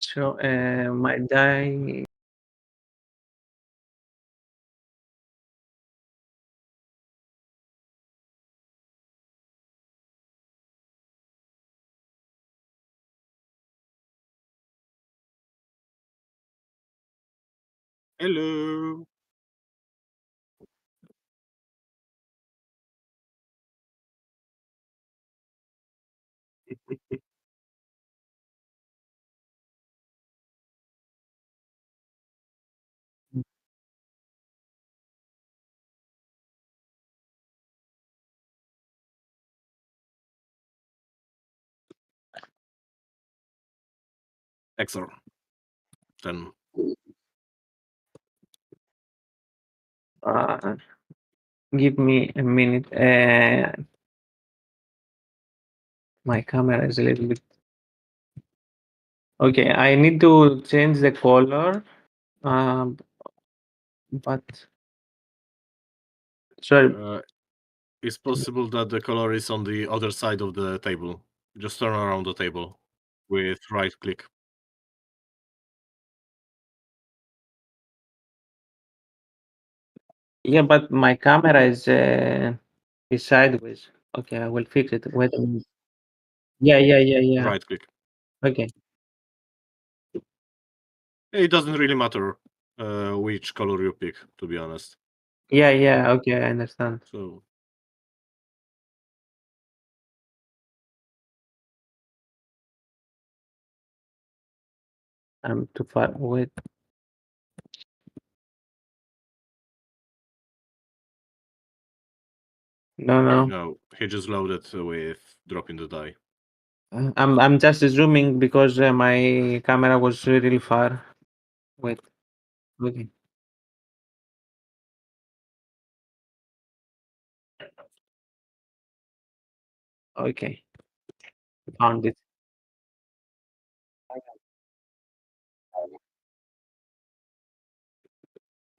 So my die. Hello. eXar. Then Uh, Give me a minute. My camera is a little bit. Okay, I need to change the color. Um, but sorry. it's possible that the color is on the other side of the table. Just turn around the table with right click. Yeah, but my camera is sideways. Okay, I will fix it. Wait a minute. Yeah. Right click. Okay. It doesn't really matter which color you pick, to be honest. Yeah. Okay, I understand. So I'm too far. Wait. No. no, he just loaded with dropping the die. I'm just zooming because my camera was really far. Wait. Okay. Okay. Found it.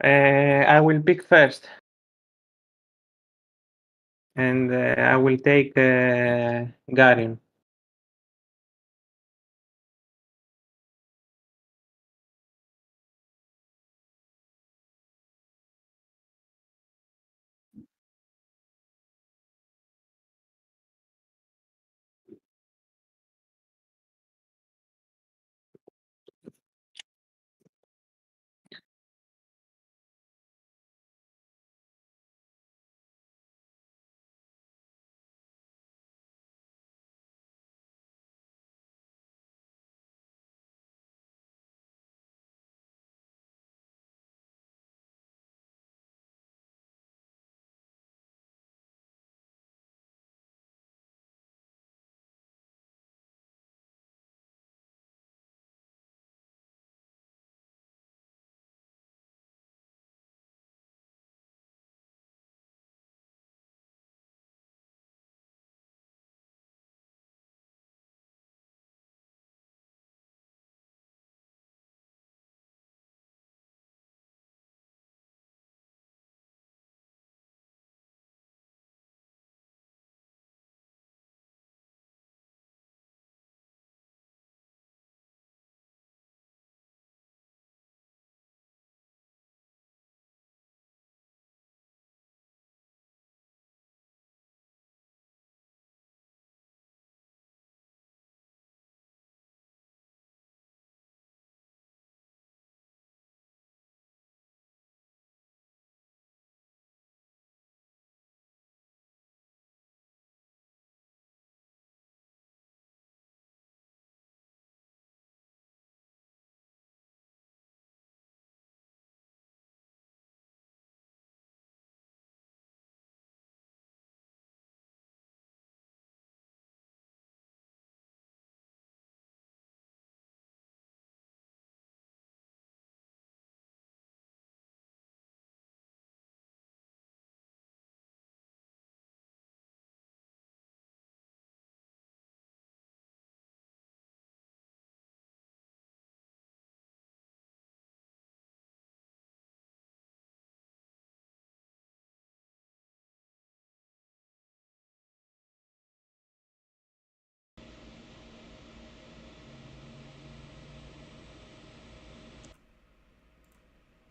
I will pick first, and I will take Garin.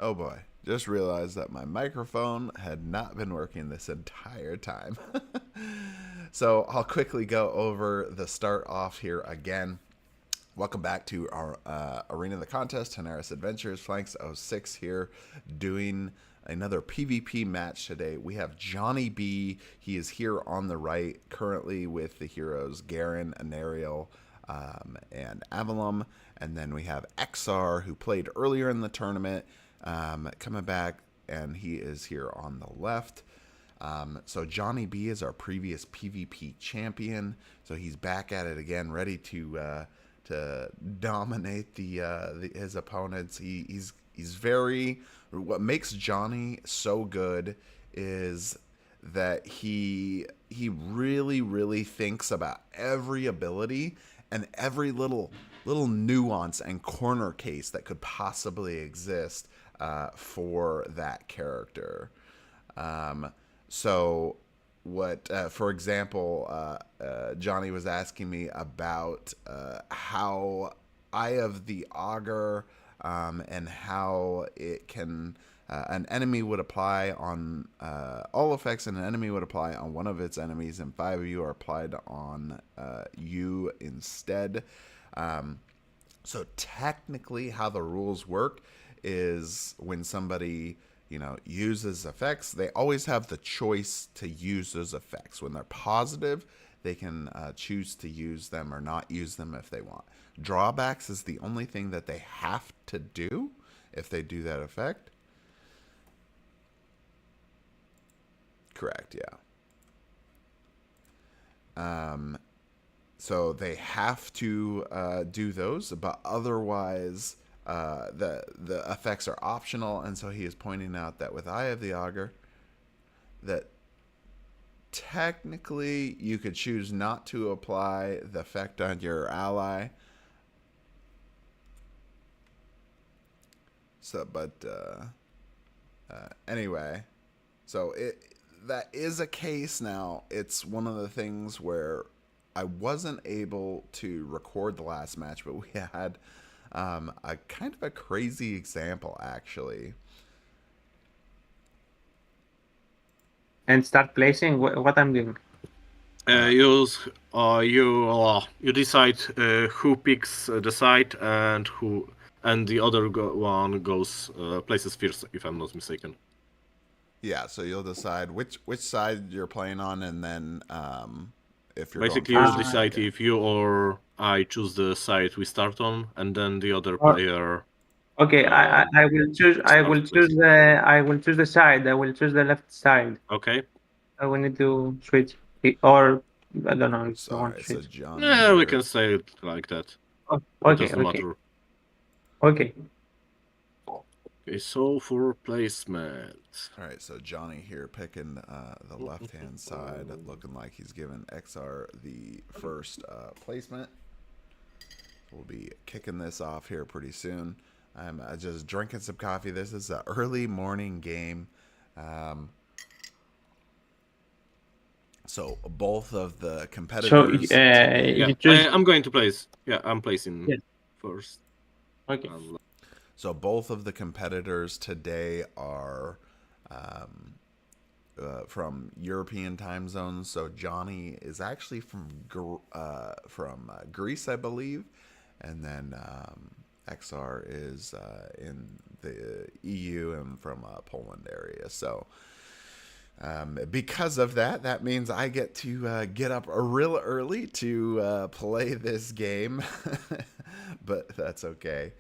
Oh boy, just realized that my microphone had not been working this entire time. So I'll quickly go over the start off here again. Welcome back to our Arena of the Contest, Tanares Adventures, Flanks 06 here, doing another PvP match today. We have Johnyb. He is here on the right, currently with the heroes Garen, Anariel, and Avalon. And then we have eXar, who played earlier in the tournament, coming back, and he is here on the left. So Johnyb is our previous PvP champion, so he's back at it again, ready to dominate his opponents. He's very. What makes Johnny so good is that he really thinks about every ability and every little nuance and corner case that could possibly exist for that character. So what, for example, Johnny was asking me about how Eye of the Augur and how it can, an enemy would apply on all effects, and an enemy would apply on one of its enemies, and 5 of you are applied on you instead. So technically, how the rules work is when somebody uses effects, they always have the choice to use those effects. When they're positive, they can choose to use them or not use them if they want. Drawbacks is the only thing that they have to do if they do that effect. Correct, yeah. So they have to do those, but otherwise the effects are optional. And so he is pointing out that with Eye of the Augur, that technically you could choose not to apply the effect on your ally. So, but anyway, so that is a case now. It's one of the things where I wasn't able to record the last match, but we had a kind of a crazy example, actually. And start placing what I'm doing. You decide who picks the side and the other one goes places first, if I'm not mistaken. Yeah, so you'll decide which side you're playing on, and then if you're basically going you first, decide if you or I choose the side we start on, and then the other Or- player. Okay, I will choose. I will choose the side. I will choose the left side. Okay. We need to switch, or I don't know if you all want to right. So switch. Johnny Yeah, here. we can say it like that. Oh, It okay, doesn't matter. okay. Okay, so for placement. All right, so Johnny here picking the left-hand side, looking like he's giving eXar the first placement. We'll be kicking this off here pretty soon. I'm just drinking some coffee. This is an early morning game. So both of the competitors. So you choose. I'm going to place. Yeah, I'm placing first. Okay. So both of the competitors today are from European time zones. So Johnny is actually from Greece, I believe, and then eXar is in the EU and from Poland area. So because of that, that means I get to get up real early to play this game, but that's okay.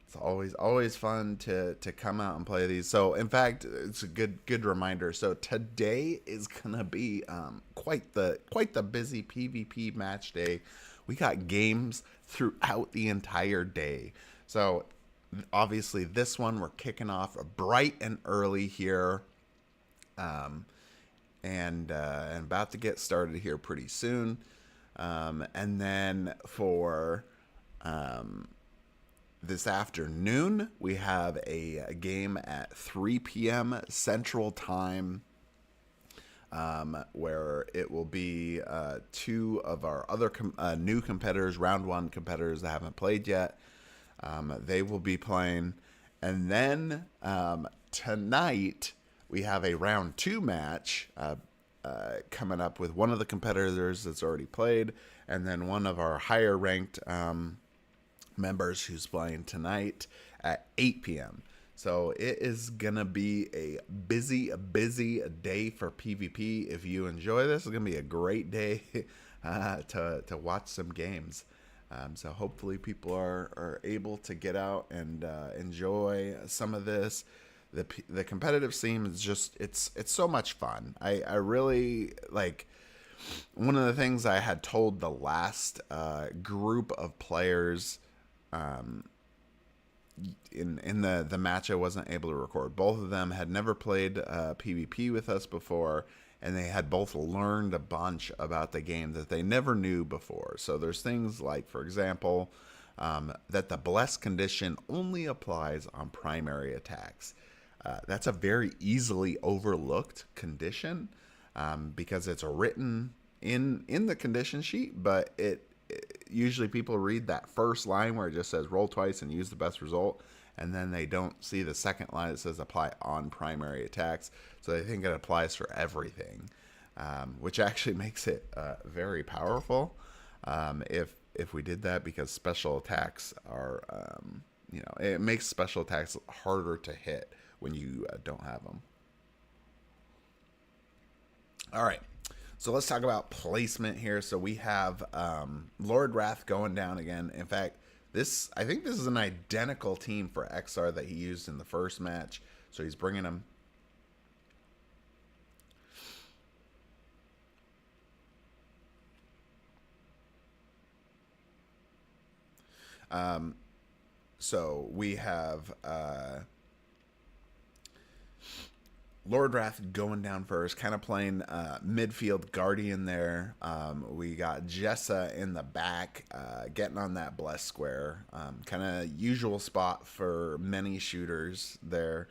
It's always fun to come out and play these. So in fact, it's a good reminder. So today is gonna be quite the busy PvP match day. We got games throughout the entire day. So obviously this one we're kicking off bright and early here, and about to get started here pretty soon. And then for this afternoon, we have a game at 3 p.m. Central Time, where it will be two of our other new competitors, round one competitors that haven't played yet. They will be playing. And then tonight, we have a round 2 match coming up with one of the competitors that's already played, and then one of our higher ranked members who's playing tonight at 8 p.m. So it is going to be a busy day for PvP. If you enjoy this, it's going to be a great day to watch some games. So hopefully people are able to get out and enjoy some of this. The competitive scene is just, it's so much fun. I really like, one of the things I had told the last group of players in the match I wasn't able to record. Both of them had never played PvP with us before, and they had both learned a bunch about the game that they never knew before. So there's things like, for example, that the bless condition only applies on primary attacks. That's a very easily overlooked condition because it's written in the condition sheet, but usually people read that first line where it just says roll twice and use the best result, and then they don't see the second line that says apply on primary attacks, so they think it applies for everything, which actually makes it very powerful if we did that, because special attacks are it makes special attacks harder to hit when you don't have them. All right, so let's talk about placement here. So we have Lord Wrath going down again. In fact, I think this is an identical team for eXar that he used in the first match. So he's bringing them. So we have Lord Wrath going down first, kind of playing midfield guardian there. We got Jessa in the back, getting on that bless square. Kind of usual spot for many shooters there.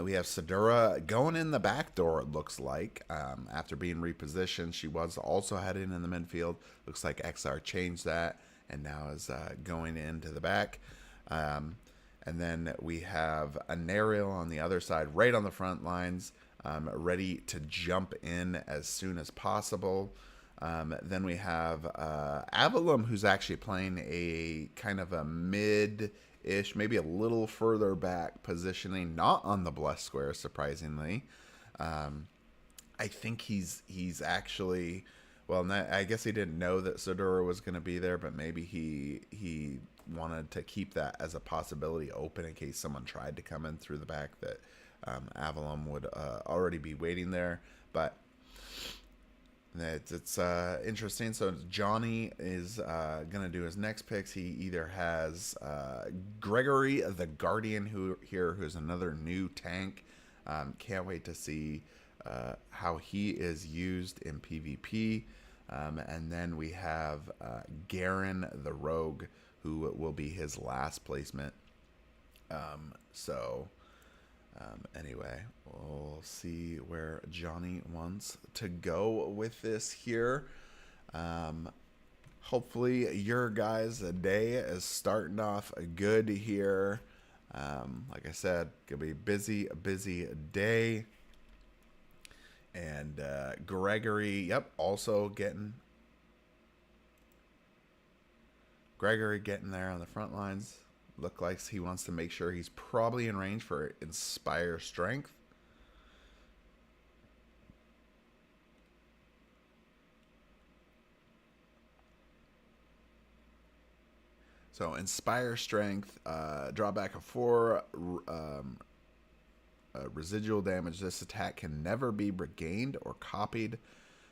We have Sadura going in the back door, it looks like. After being repositioned, she was also heading in the midfield. Looks like eXar changed that and now is going into the back. And then we have a Nariel on the other side, right on the front lines, ready to jump in as soon as possible. Then we have Avalum, who's actually playing a kind of a mid-ish, maybe a little further back positioning, not on the bless square, surprisingly. I think he's actually, well, I guess he didn't know that Sadura was going to be there, but maybe he wanted to keep that as a possibility open in case someone tried to come in through the back, that Avalon would already be waiting there. But it's interesting. So Johnny is going to do his next picks. He either has Gregory the Guardian who's another new tank. Can't wait to see how he is used in PvP. And then we have Garen the Rogue, who will be his last placement. Anyway, we'll see where Johnny wants to go with this here. Hopefully your guys' day is starting off good here. Like I said, gonna be a busy day. And Gregory, also getting there on the front lines. Look like he wants to make sure he's probably in range for Inspire Strength. So Inspire Strength, drawback of 4, residual damage. This attack can never be regained or copied.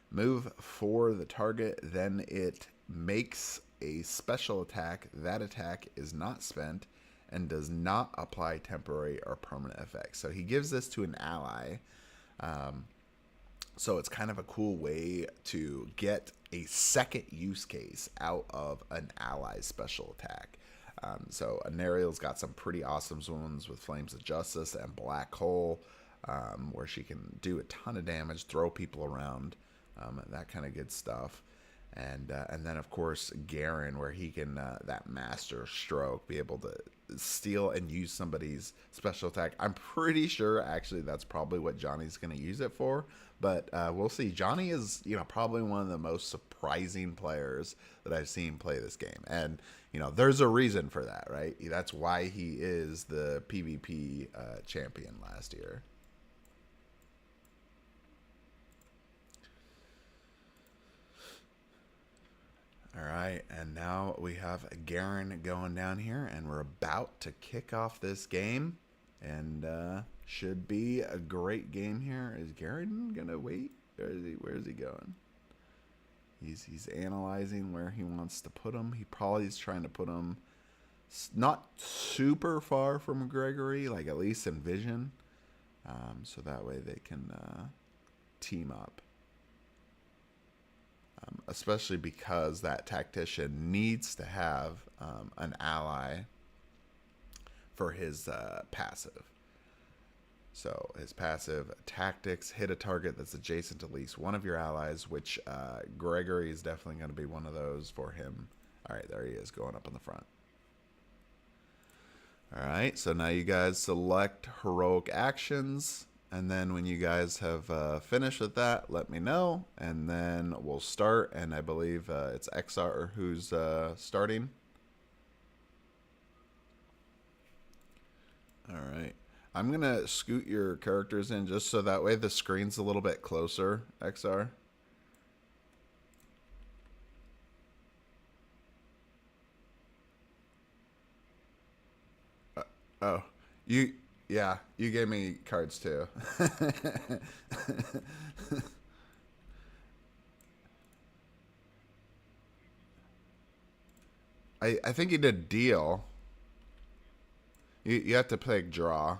Move for the target, then it makes a special attack. That attack is not spent and does not apply temporary or permanent effects. So he gives this to an ally. So it's kind of a cool way to get a second use case out of an ally's special attack. So Anariel's got some pretty awesome ones with Flames of Justice and Black Hole, where she can do a ton of damage, throw people around, that kind of good stuff. And then of course Garen, where he can that master stroke, be able to steal and use somebody's special attack. I'm pretty sure actually that's probably what Johnny's going to use it for, but we'll see. Johnny is, you know, probably one of the most surprising players that I've seen play this game, and you know there's a reason for that, right? That's why he is the PvP champion last year. All right, and now we have Garen going down here, and we're about to kick off this game, and should be a great game here. Is Garen gonna wait? Or is he? Where is he going? He's analyzing where he wants to put him. He probably is trying to put him not super far from Gregory, like at least in vision, so that way they can team up. Especially because that tactician needs to have an ally for his passive. So his passive tactics, hit a target that's adjacent to at least one of your allies, which Gregory is definitely going to be one of those for him. All right, there he is going up in the front. All right, so now you guys select heroic actions. And then when you guys have finished with that, let me know, and then we'll start. And I believe it's eXar who's starting. All right. I'm going to scoot your characters in just so that way the screen's a little bit closer, eXar. Oh, yeah, you gave me cards too. I think you did deal. You have to play draw.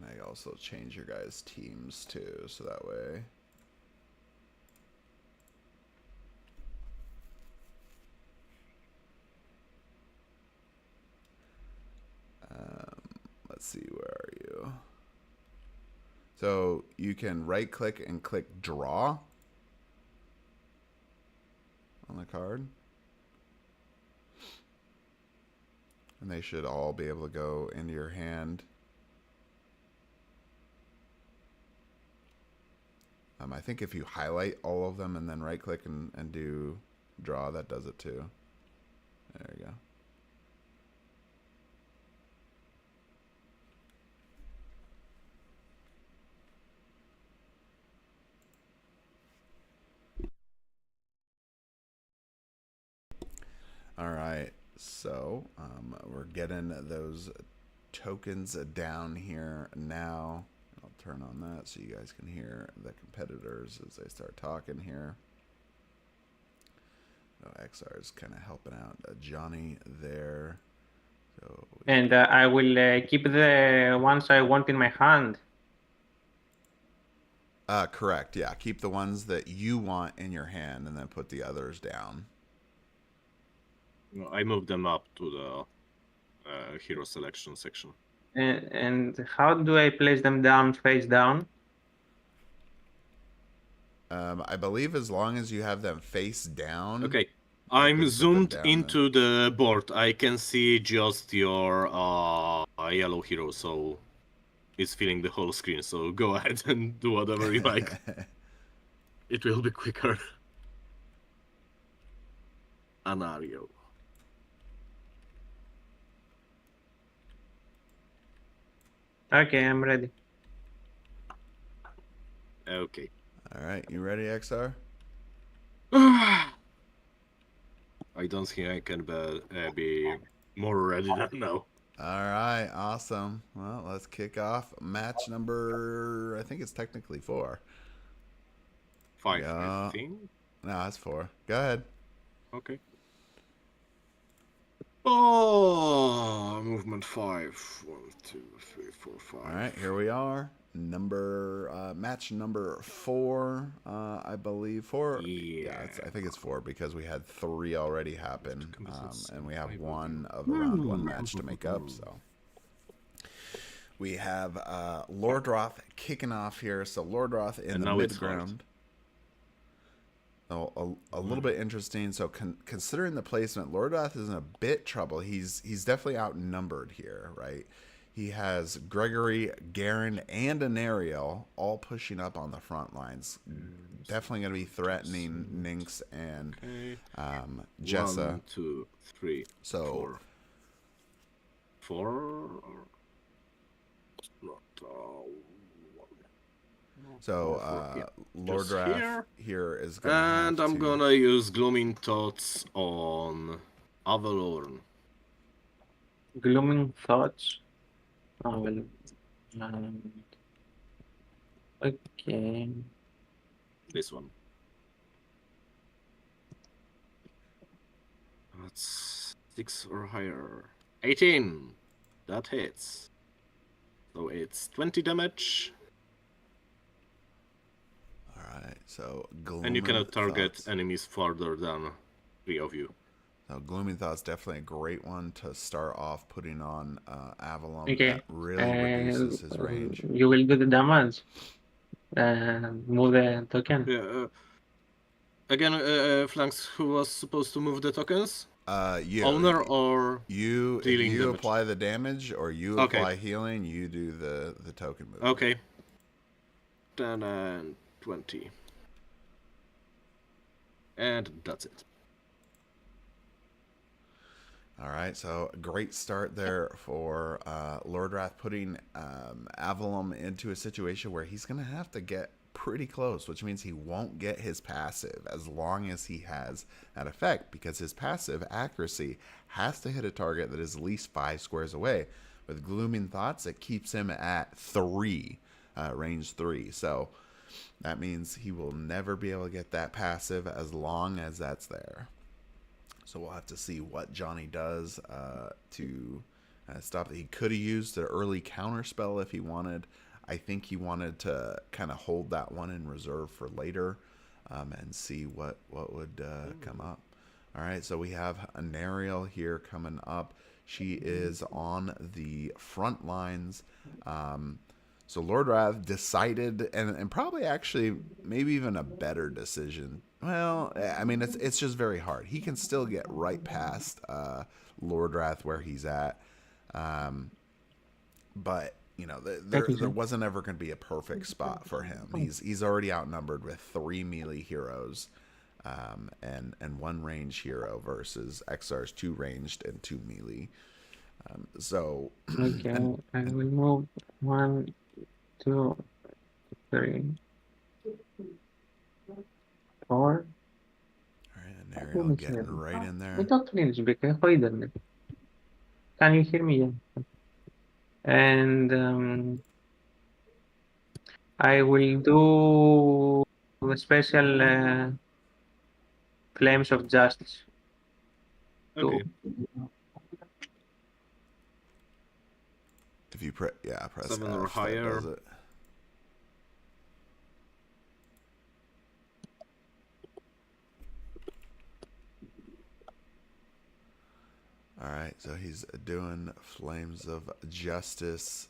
I also change your guys' teams too, so that way. Let's see, where are you? So you can right click and click draw on the card. And they should all be able to go into your hand. I think if you highlight all of them and then right click and do draw, that does it too. There you go. All right, so we're getting those tokens down here now. I'll turn on that so you guys can hear the competitors as they start talking here. Oh, eXar is kind of helping out Johnny there. So and I will keep the ones I want in my hand. Correct, yeah. Keep the ones that you want in your hand and then put the others down. I moved them up to the hero selection section. And how do I place them down, face down? I believe as long as you have them face down. Okay, I'm zoomed into the board. I can see just your yellow hero, so it's filling the whole screen. So go ahead and do whatever you like. It will be quicker. Anario. Okay, I'm ready. Okay. All right, you ready, eXar? I don't think I can be more ready than now. All right, awesome. Well, let's kick off match number, I think it's technically 4. 5, I think. No, it's 4. Go ahead. Okay. Oh, movement 5. 1, 2, 3, 4, 5. All right, here we are. Match number 4, I believe. 4. Yeah. I think it's 4 because we had 3 already happen, and we have 1 of a Hmm. round 1 match to make up. So we have Lordroth kicking off here. So Lordroth in the mid ground. Oh, a little bit interesting. So considering the placement, Lordroth is in a bit trouble. He's definitely outnumbered here, right? He has Gregory, Garen, and Anariel all pushing up on the front lines. Definitely going to be threatening Nynx and Jessa. 1, 2, 3, so 4. So Lordroth here is going to and I'm gonna use Glooming Thoughts on Avalorn. Glooming Thoughts. Oh, well, okay. This one. That's 6 or higher. 18. That hits. So it's 20 damage. Alright, so Glooming And you cannot target Thoughts. enemies farther than 3 of you. So Glooming Thoughts definitely a great one to start off putting on Avalon. Okay. That really reduces his range. You will do the damage. Move the token. Yeah. Again, Flanks, who was supposed to move the tokens? You. Owner or you? If dealing you damage? apply the damage or you apply healing, you do the token move. Okay. 10 and 20. And that's it. All right, so a great start there for Lordroth, putting Avalon into a situation where he's going to have to get pretty close, which means he won't get his passive as long as he has that effect, because his passive accuracy has to hit a target that is at least 5 squares away. With Glooming Thoughts, it keeps him at 3, range 3. So that means he will never be able to get that passive as long as that's there. So we'll have to see what Johnny does to stop that. He could have used an early counter spell if he wanted. I think he wanted to kind of hold that one in reserve for later and see what would come up. All right, so we have Anariel here coming up. She is on the front lines. So Lordroth decided, and probably actually maybe even a better decision. Well, I mean, it's just very hard. He can still get right past Lordroth where he's at. But, you know, there wasn't ever going to be a perfect spot for him. He's already outnumbered with 3 melee heroes and 1 range hero versus eXar's 2 ranged and 2 melee. So... Okay, I will move 1, 2, 3, 4. All right, Anariel getting right in there. Without flinch, because can you hear me? And I will do a special Flames of Justice. Okay. If you press 7 F, or higher. that does it. All right, so he's doing Flames of Justice.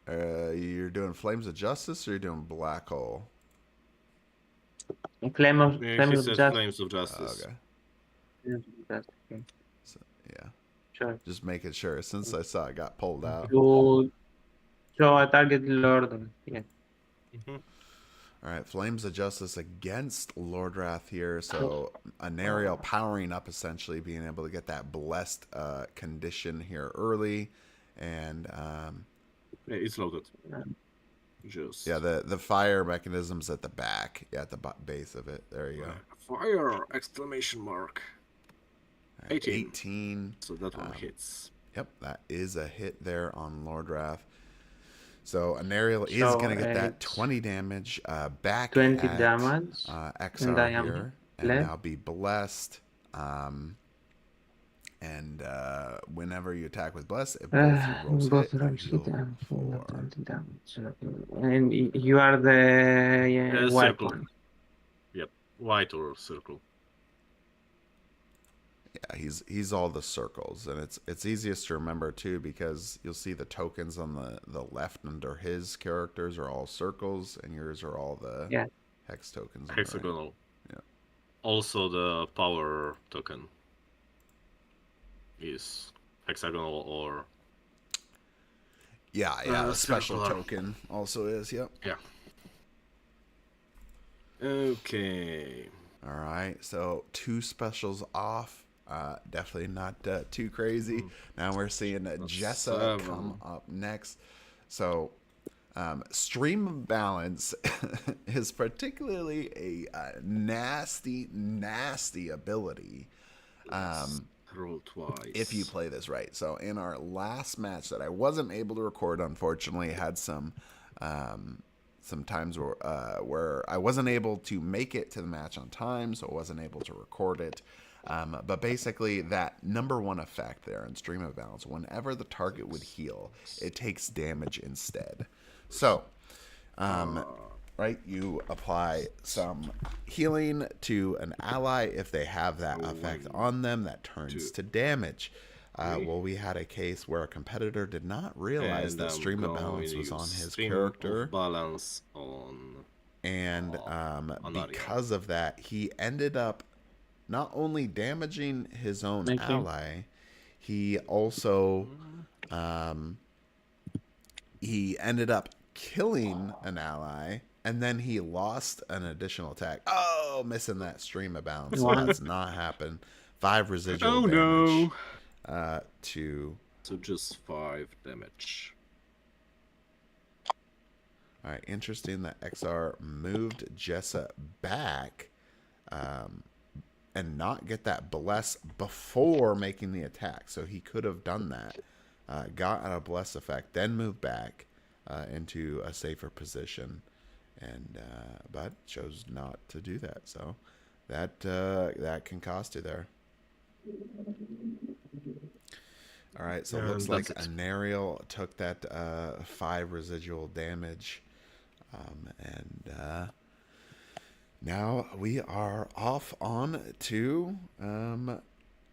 You're doing Flames of Justice, or you're doing Black Hole? Flames of Justice. Flames of Justice. Okay. So, yeah. Sure. Just making sure. Since I saw it got pulled out. To show a target Lord. Yeah. Mm-hmm. All right, Flames of Justice against Lordroth here. So Anariel powering up, essentially being able to get that blessed condition here early, and yeah, it's loaded. Just the fire mechanism's at the back, at the base of it. There you go. Fire! Exclamation mark. Right, 18. So that one hits. Yep, that is a hit there on Lordroth. So Anariel is going to get that 20 damage back 20 at damage. eXar here, and now be blessed. And whenever you attack with Bless, if both your rolls both hit, rolls you hit heal and 4. 20 damage. And you are the white circle. one. Yep, white or circle. Yeah, he's all the circles, and it's easiest to remember too because you'll see the tokens on the left under his characters are all circles, and yours are all the hex tokens. On Hexagonal. the right. Yeah. Also, the power token is hexagonal or the special token also is. Yep. Yeah. Okay. All right, so 2 specials off. Definitely not too crazy. Now we're seeing Jessa come up next. So stream balance is particularly a nasty ability. Roll twice. If you play this right. So in our last match that I wasn't able to record, unfortunately, had some times where I wasn't able to make it to the match on time, so I wasn't able to record it. But basically, that number 1 effect there in Stream of Balance, whenever the target would heal, it takes damage instead. So, right, you apply some healing to an ally. If they have that effect on them, that turns to damage. Well, we had a case where a competitor did not realize that Stream of Balance was on his character. Balance on. And because of that, he ended up not only damaging his own ally, he also he ended up killing an ally, and then he lost an additional attack. Oh, missing that Stream of Balance. So that's not happened. 5 residual damage. So just 5 damage. All right, interesting that eXar moved Jessa back and not get that bless before making the attack. So he could have done that, got a bless effect, then moved back into a safer position, and but chose not to do that. So that can cost you there. All right, so it looks like Anariel took that 5 residual damage, and now we are off on to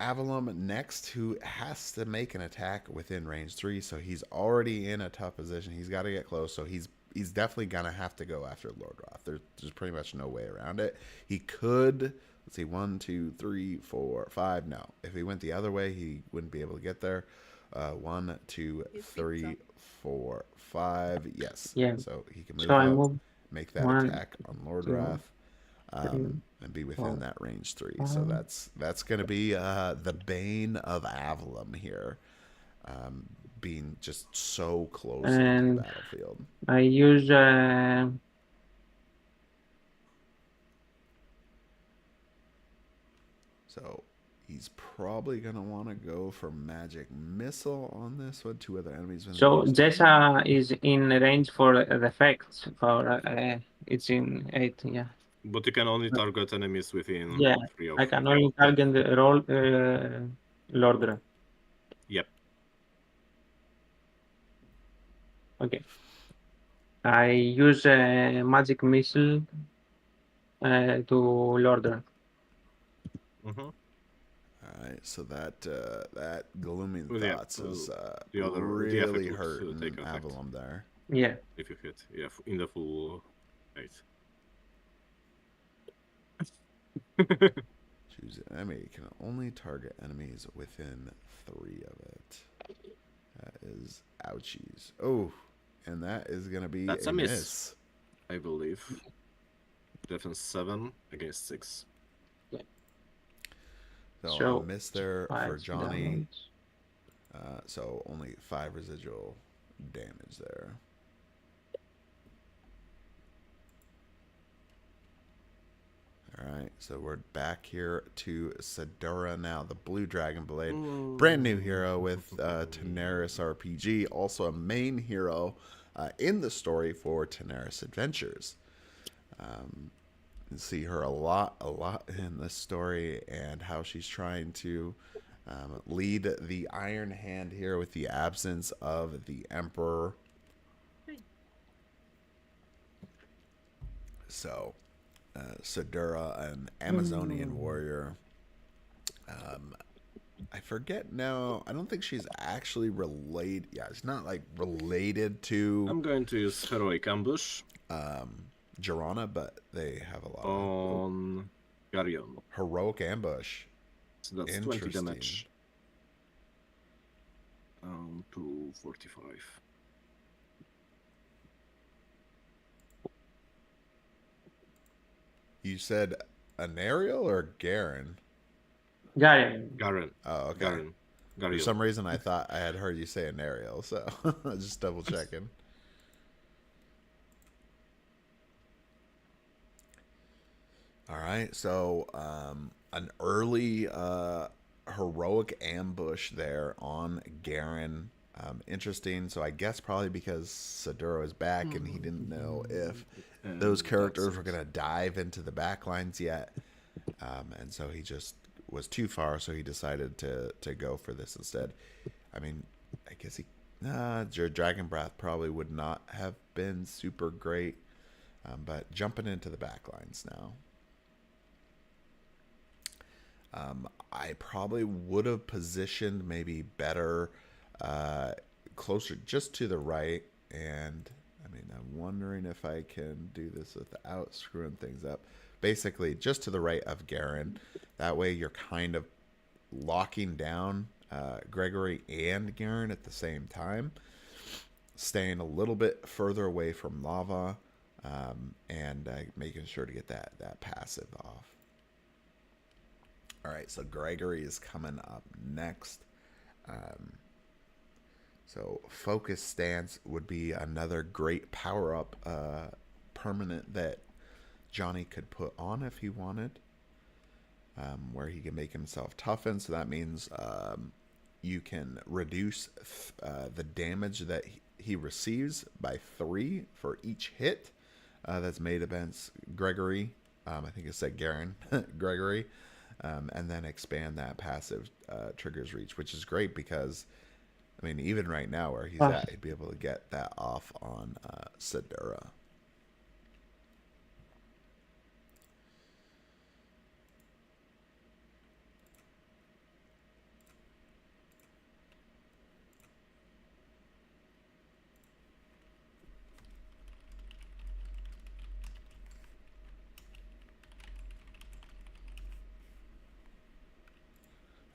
Avalon next, who has to make an attack within range 3. So he's already in a tough position. He's got to get close. So he's definitely gonna have to go after Lord Roth. There's pretty much no way around it. He could. Let's see, 1, 2, 3, 4, 5. No, if he went the other way, he wouldn't be able to get there. 1, 2, 3, 4, 5. Yes. Yeah. So he can move up, make that attack on Lord 2, Roth, and be within that range 3. So that's going to be the bane of Avalon here, being just so close to the battlefield. I use so he's probably going to want to go for Magic Missile on this one. 2 other enemies. So Jessa is in range for the effects. For it's in 8, yeah. But you can only target enemies within 3 of. I can only target the roll Lordra. Yep. Okay. I use a magic missile to Lordra. All right, so that Glooming Thoughts is really hurting Avalon there. Yeah. If you hit, in the full 8. Choose an enemy. You can only target enemies within 3 of it. That is ouchies. Oh, and that is going to be a miss. I believe. Defense 7 against 6. Yeah. So a miss there for Johnny. So only 5 residual damage there. All right, so we're back here to Sedora now, the Blue Dragon Blade. Brand new hero with Tanares RPG, also a main hero in the story for Tanares Adventures. You see her a lot in this story, and how she's trying to Lead the Iron Hand here with the absence of the Emperor. So, Sedura, an Amazonian warrior. I forget now. I don't think she's actually related. Yeah, it's not like related to. I'm going to use Heroic Ambush. Girona, but they have a lot on Garion. Heroic Ambush. So that's 20 damage. 245. You said an Ariel or Garen? Garen. Oh, okay. Garen. For some reason, I thought I had heard you say an Ariel, so just double checking. All right, so an early heroic ambush there on Garen. Interesting. So I guess probably because Sedura is back and he didn't know if those characters were going to dive into the backlines yet. And so he just was too far, so he decided to go for this instead. I mean, I guess Dragon Breath probably would not have been super great, but jumping into the backlines now. I probably would have positioned maybe better, closer just to the right. And I mean, I'm wondering if I can do this without screwing things up. Basically, just to the right of Garen. That way you're kind of locking down Gregory and Garen at the same time. Staying a little bit further away from lava, and making sure to get that passive off. All right, so Gregory is coming up next. So Focus Stance would be another great power-up permanent that Johnny could put on if he wanted, where he can make himself toughen. So that means you can reduce the damage that he receives by 3 for each hit that's made against Gregory. I think it said Garen. Gregory. And then expand that passive triggers reach, which is great because, I mean, even right now where he's at, he'd be able to get that off on Sedura.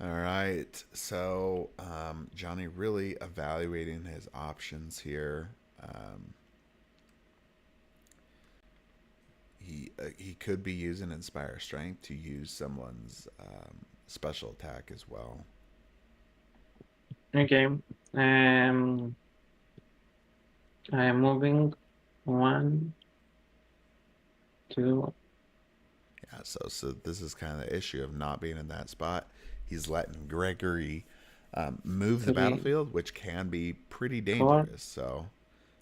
All right, so Johnny really evaluating his options here. He could be using Inspire Strength to use someone's special attack as well. Okay. I am moving 1, 2. Yeah, so this is kind of the issue of not being in that spot. He's letting Gregory move the battlefield, which can be pretty dangerous. 4. So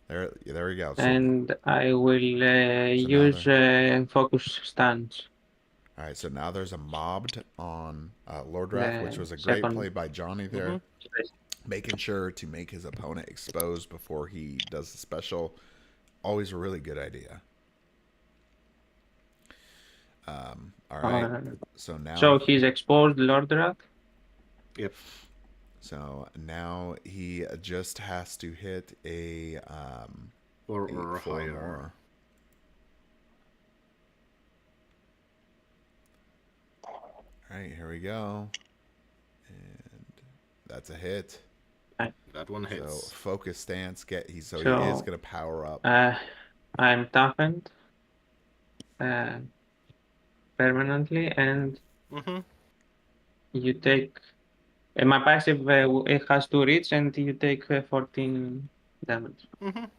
there we go. So, and I will use Focus Stance. All right, so now there's a mobbed on Lord Wrath, which was a great play by Johnny there. Making sure to make his opponent exposed before he does the special. Always a really good idea. All right, so now... So he's exposed Lord Wrath? Yep. So now he just has to hit a 4 or higher. More. All right, here we go. And that's a hit. That one hits. So Focus Stance, he is going to power up. I'm toughened permanently, and you take... my passive it has 2 reach, and you take 14 damage. All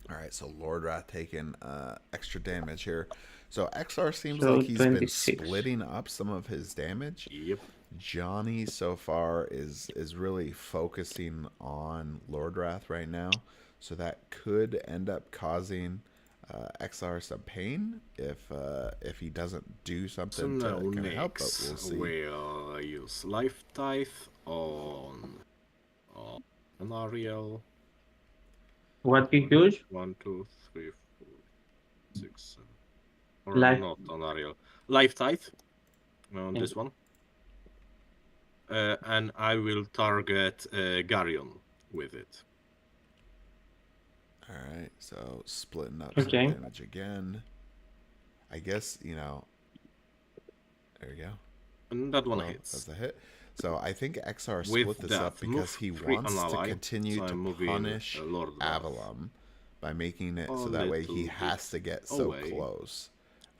right, so Lord Wrath taking extra damage here. So eXar seems like he's 26. Been splitting up some of his damage. Yep. Johnny so far is really focusing on Lord Wrath right now, so that could end up causing eXar some pain if he doesn't do something So to kind of help, but next we'll see. we'll use Life Tithe on an Ariel. What you use? 1, 2, 3, 4, 6, 7. Or Life. not on Ariel. Life Tithe on Yeah. this one. And I will target Garion with it. Alright, so splitting up Okay. some damage again. I guess, you know, there you go. And that one Well, hits. that's a hit. So I think eXar With split this that, up because he move 3 wants to unally, continue so I'm to moving punish Lord Wrath Avalon by making it a so that way he little has bit to get so away close.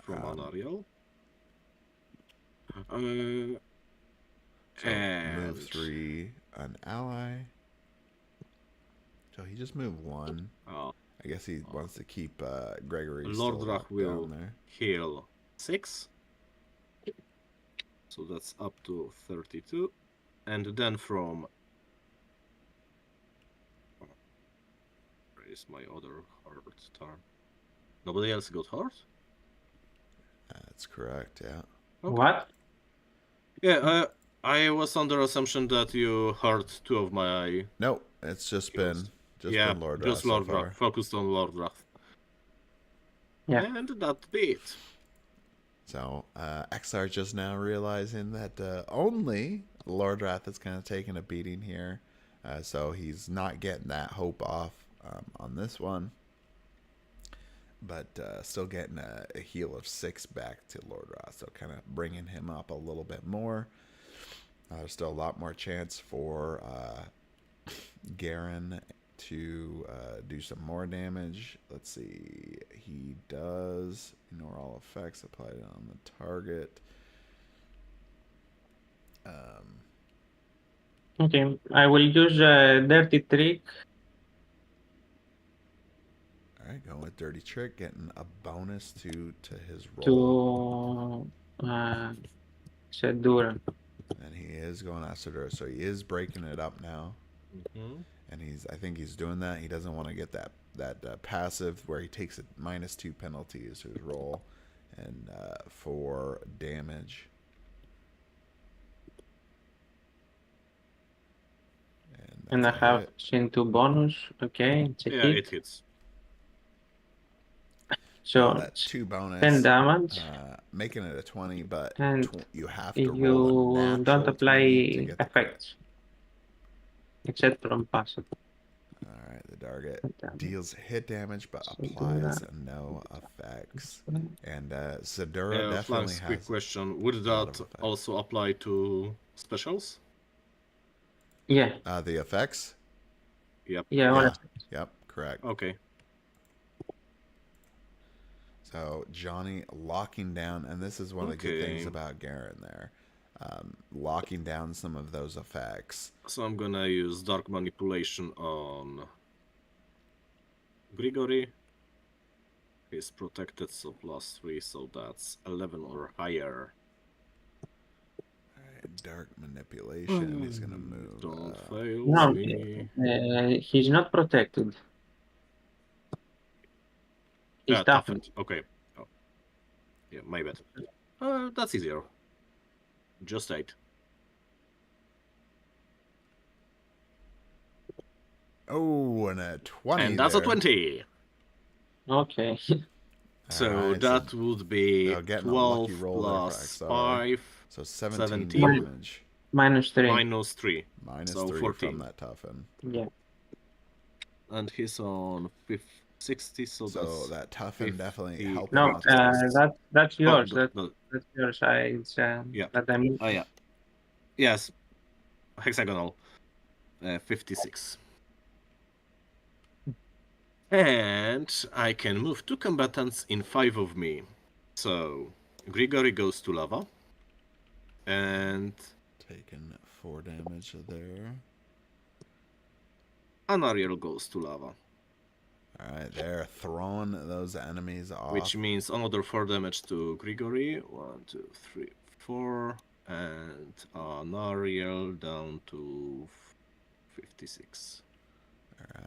from Anariel. So And move 3, an ally. So he just moved 1. I guess he wants to keep Gregory Lord still Wrath locked will down there. heal 6. So that's up to 32. And then from... Where is my other heart turn? Nobody else got heart? That's correct, yeah. Okay. What? Yeah, I was under assumption that you hurt 2 of my... Nope, it's just heroes. been Lord Wrath just so Lord far. Wrath. Focused on Lord Wrath. Yeah. And that beat. So eXar just now realizing that only Lord Wrath is kind of taking a beating here. So he's not getting that hope off on this one. But still getting a heal of 6 back to Lord Wrath. So kind of bringing him up a little bit more. There's still a lot more chance for Garen to do some more damage. Let's see. He does ignore all effects applied on the target. Okay. I will use a dirty trick. All right, going with Dirty Trick, getting a bonus to his roll. To Sedura. And he is going after Sedura, so he is breaking it up now. Mm-hmm. And I think he's doing that. He doesn't want to get that passive where he takes a -2 penalty to his roll, and for damage. And I have seen 2 bonus. Okay, it's a hit. It hits. So that 2 bonus, 10 damage. making it a 20, but And you have to roll a natural don't apply 20 to get the crit. effects. Except from passive. Alright, the target deals hit damage but applies no effects. And Sedura definitely has quick question. Would that also apply to specials? Yeah. The effects? Yep. Yeah. Yep, correct. Okay. So Johnny locking down, and this is one of the good things about Garen there. Locking down some of those effects. So I'm gonna use Dark Manipulation on Grigory. He's protected, so +3, so that's 11 or higher. Alright, Dark Manipulation. He's gonna move. Don't fail No, me. he's not protected. He's toughened. Okay. Oh. Yeah, my bad. That's easier. Just 8. Oh, and a 20. And that's there. a 20. Okay. So that would be 12 plus 5. So 17 damage. -3. -3. So 14 from that toughen. Yeah. And he's on 60, so that toughen definitly helped. No, that's yours. That's yours. Yeah. That I moved. Oh yeah. Yes. Hexagonal. 56. And I can move 2 combatants in 5 of me. So Grigory goes to lava. And taking 4 damage there. Anariel goes to lava. Alright, they're throwing those enemies off. Which means another 4 damage to Grigory. 1, 2, 3, 4. And Anariel down to 56.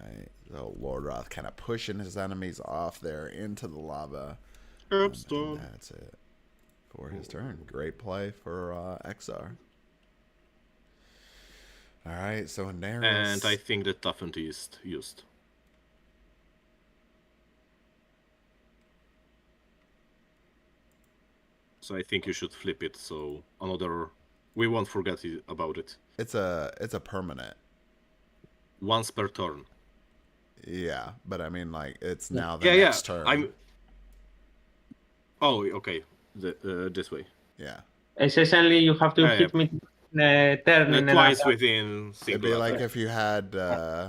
Alright, so Lordrath kind of pushing his enemies off there into the lava. And that's it for his turn. Great play for eXar. Alright, so Tanares. And I think the toughened is used. So I think you should flip it so we won't forget about it. It's a permanent. Once per turn. Yeah, but I mean, like, it's now the next turn. Oh, okay. This way. Yeah. Essentially, you have to hit me turn twice within single. It'd be like if you had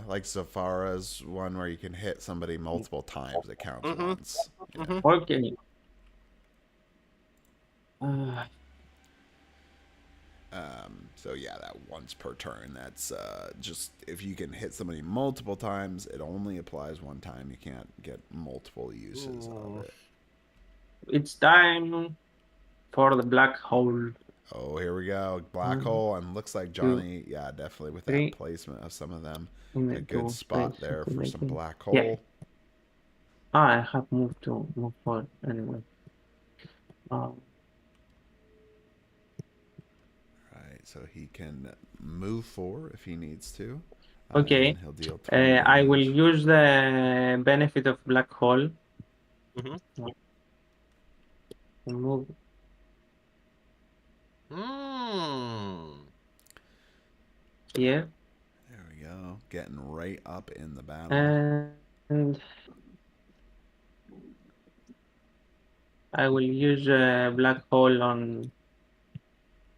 like Zafara's one where you can hit somebody multiple times. It counts once. Okay. So yeah, that once per turn. That's just if you can hit somebody multiple times, it only applies one time. You can't get multiple uses of it. It's time for the black hole. Oh, here we go. Black hole, and looks like Johnny, yeah, definitely with that placement of some of them. A good spot there for some black hole. Yeah. I have moved forward anyway. Right, so he can move 4 if he needs to. Okay. He'll deal I will use the benefit of black hole. Move. Here. There we go. Getting right up in the battle. And I will use black hole on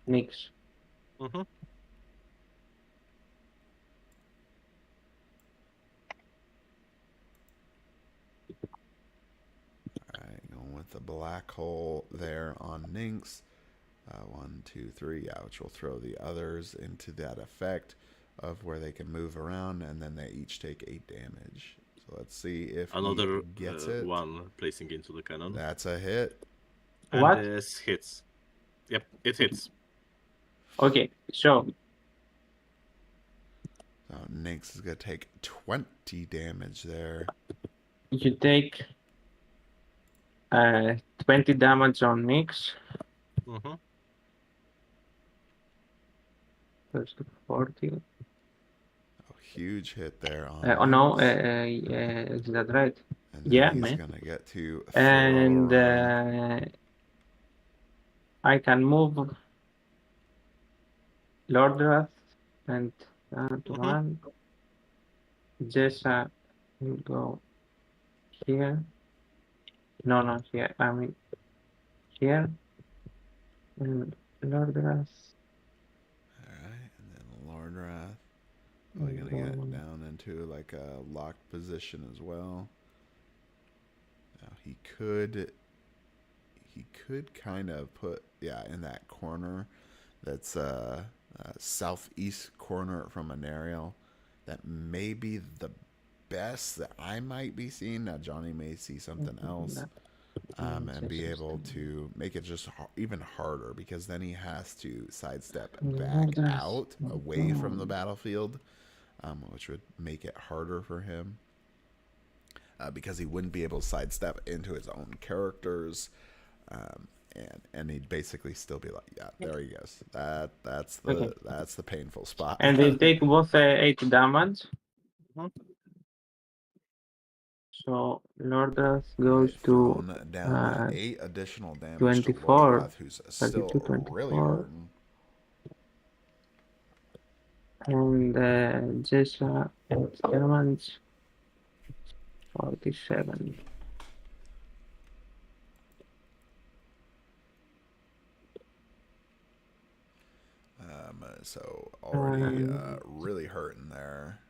Nyx. Alright, going with the black hole there on Nyx. 1, 2, 3, yeah, which will throw the others into that effect of where they can move around, and then they each take 8 damage. So let's see if another he gets it. One placing into the cannon. That's a hit. And What? This hits. Yep, it hits. Okay, so Nyx is going to take 20 damage there. you take 20 damage on Nyx. First 40. Oh, huge hit there on Oh no, is that right? and then Yeah, he's man. gonna get to And I can move Lordrath and one. Jessa will go here. No, here. I mean here. And Lordrath. Alright, and then Lordrath. Probably gonna get down into like a locked position as well. Now he could kind of put in that corner that's southeast corner from an aerial. That may be the best that I might be seeing. Now Johnny may see something else. And be able to make it just even harder, because then he has to sidestep back out away from the battlefield, which would make it harder for him, because he wouldn't be able to sidestep into his own characters, and he'd basically still be like, yeah, there he goes. That's the painful spot. And they take both 8 damage. So Lordrath goes to down 8 additional damage 24, to Lordrath, who's still 24. really hurting. And Jessa 8 damage 47. So already really hurting there.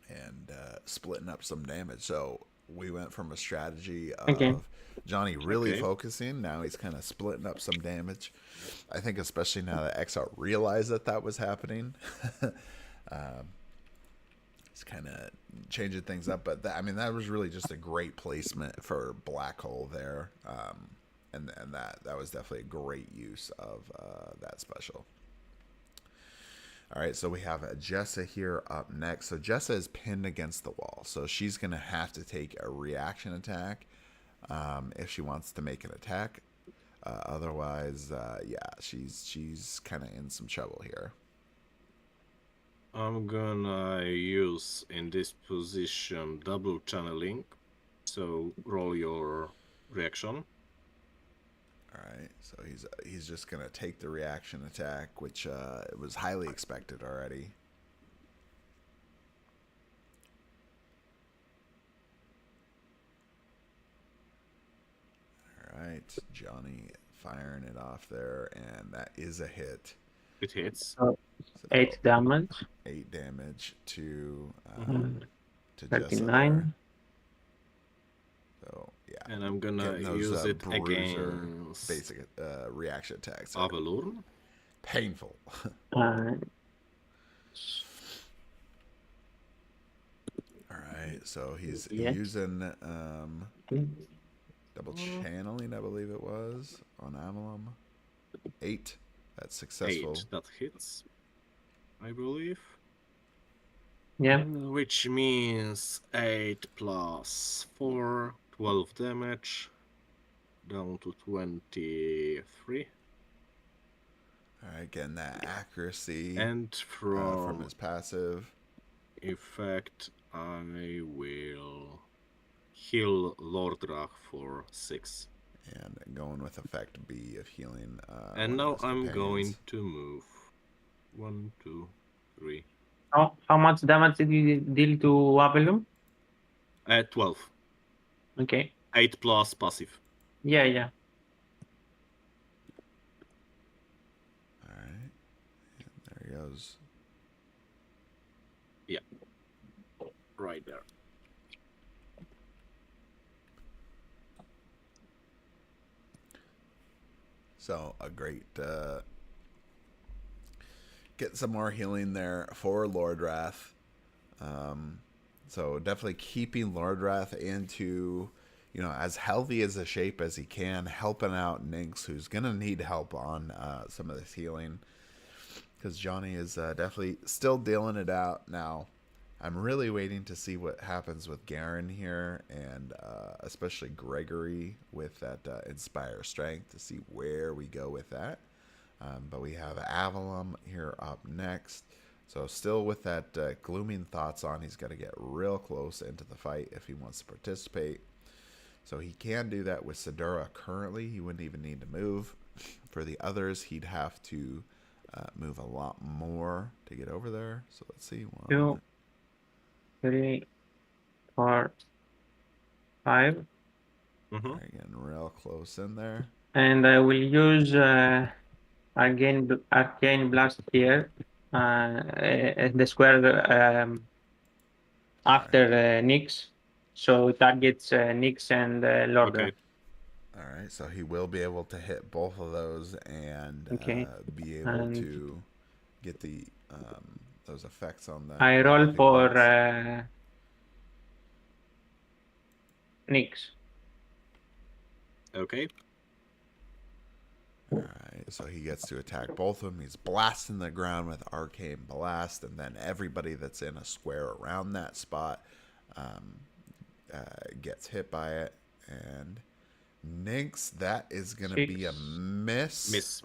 And splitting up some damage. So we went from a strategy of Johnny really focusing. Now he's kind of splitting up some damage. I think especially now that eXar realized that was happening. It's kind of changing things up. But that was really just a great placement for Black Hole there. And that was definitely a great use of that special. All right, so we have Jessa here up next. So Jessa is pinned against the wall, so she's going to have to take a reaction attack if she wants to make an attack. Otherwise, yeah, she's kind of in some trouble here. I'm gonna use in this position double channeling. So roll your reaction. All right, so he's just gonna take the reaction attack, which it was highly expected already. All right, Johnny firing it off there, and that is a hit. It hits. So 8 damage. 8 damage to Jessa 39. there. So yeah, And I'm gonna use it against basic reaction attacks. Avalurn. Painful. All right, so he's using double channeling, I believe it was, on Avalon. 8. That's successful. 8. That hits, I believe. Yeah. Which means 8 plus 4, 12 damage. Down to 23. All right, getting that accuracy. And from his passive effect, I will heal Lordrach for 6. And going with effect B of healing. And now I'm going to move. 1, 2, 3. How much damage did you deal to Avalon? 12. Okay. 8 plus passive. Yeah. All right. And there he goes. Yeah. Right there. So a great get some more healing there for Lordrath. So definitely keeping Lordrath into, as healthy as a shape as he can, helping out Nynx, who's gonna need help on some of this healing, because Johnny is definitely still dealing it out now. I'm really waiting to see what happens with Garen here, and especially Gregory with that Inspire Strength, to see where we go with that. But we have Avalon here up next. So still with that Glooming Thoughts on, he's got to get real close into the fight if he wants to participate. So he can do that with Sidura currently. He wouldn't even need to move. For the others, he'd have to move a lot more to get over there. So let's see. 2, 3, 4, 5. Getting real close in there. And I will use Arcane Blast here. The square after Nyx. So it targets Nyx and Lordrath. Okay. All right, so he will be able to hit both of those and be able to get the those effects on that. I roll for Nyx. Okay. All right, so he gets to attack both of them. He's blasting the ground with Arcane Blast, and then everybody that's in a square around that spot gets hit by it. And Nynx, that is going to be a miss. Miss.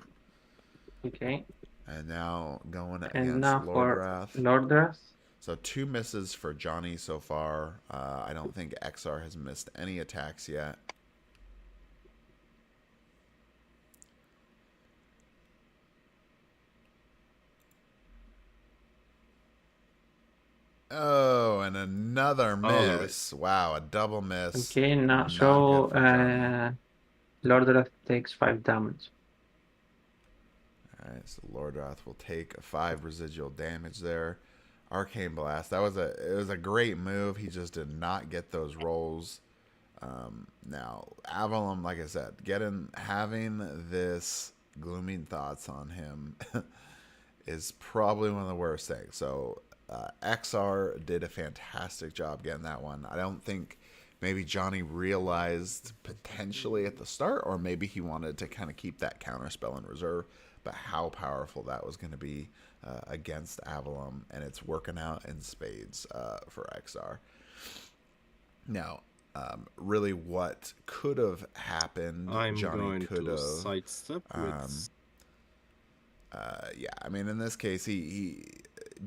Okay. And now going against And now Lordrath. for Lordrath. So 2 misses for Johnny so far. I don't think eXar has missed any attacks yet. Oh, and another miss. Wow, a double miss. Okay, now so Lordrath takes 5 damage. All right, so Lordrath will take 5 residual damage there. Arcane Blast. It was a great move. He just did not get those rolls. Now Avalon, like I said, having this Glooming Thoughts on him is probably one of the worst things. So eXar did a fantastic job getting that one. I don't think maybe Johnny realized potentially at the start, or maybe he wanted to kind of keep that counterspell in reserve, but how powerful that was going to be. against eXar, and it's working out in spades for eXar. Now, really, what could have happened? Johnny could have sidestep with. Yeah, I mean, in this case, he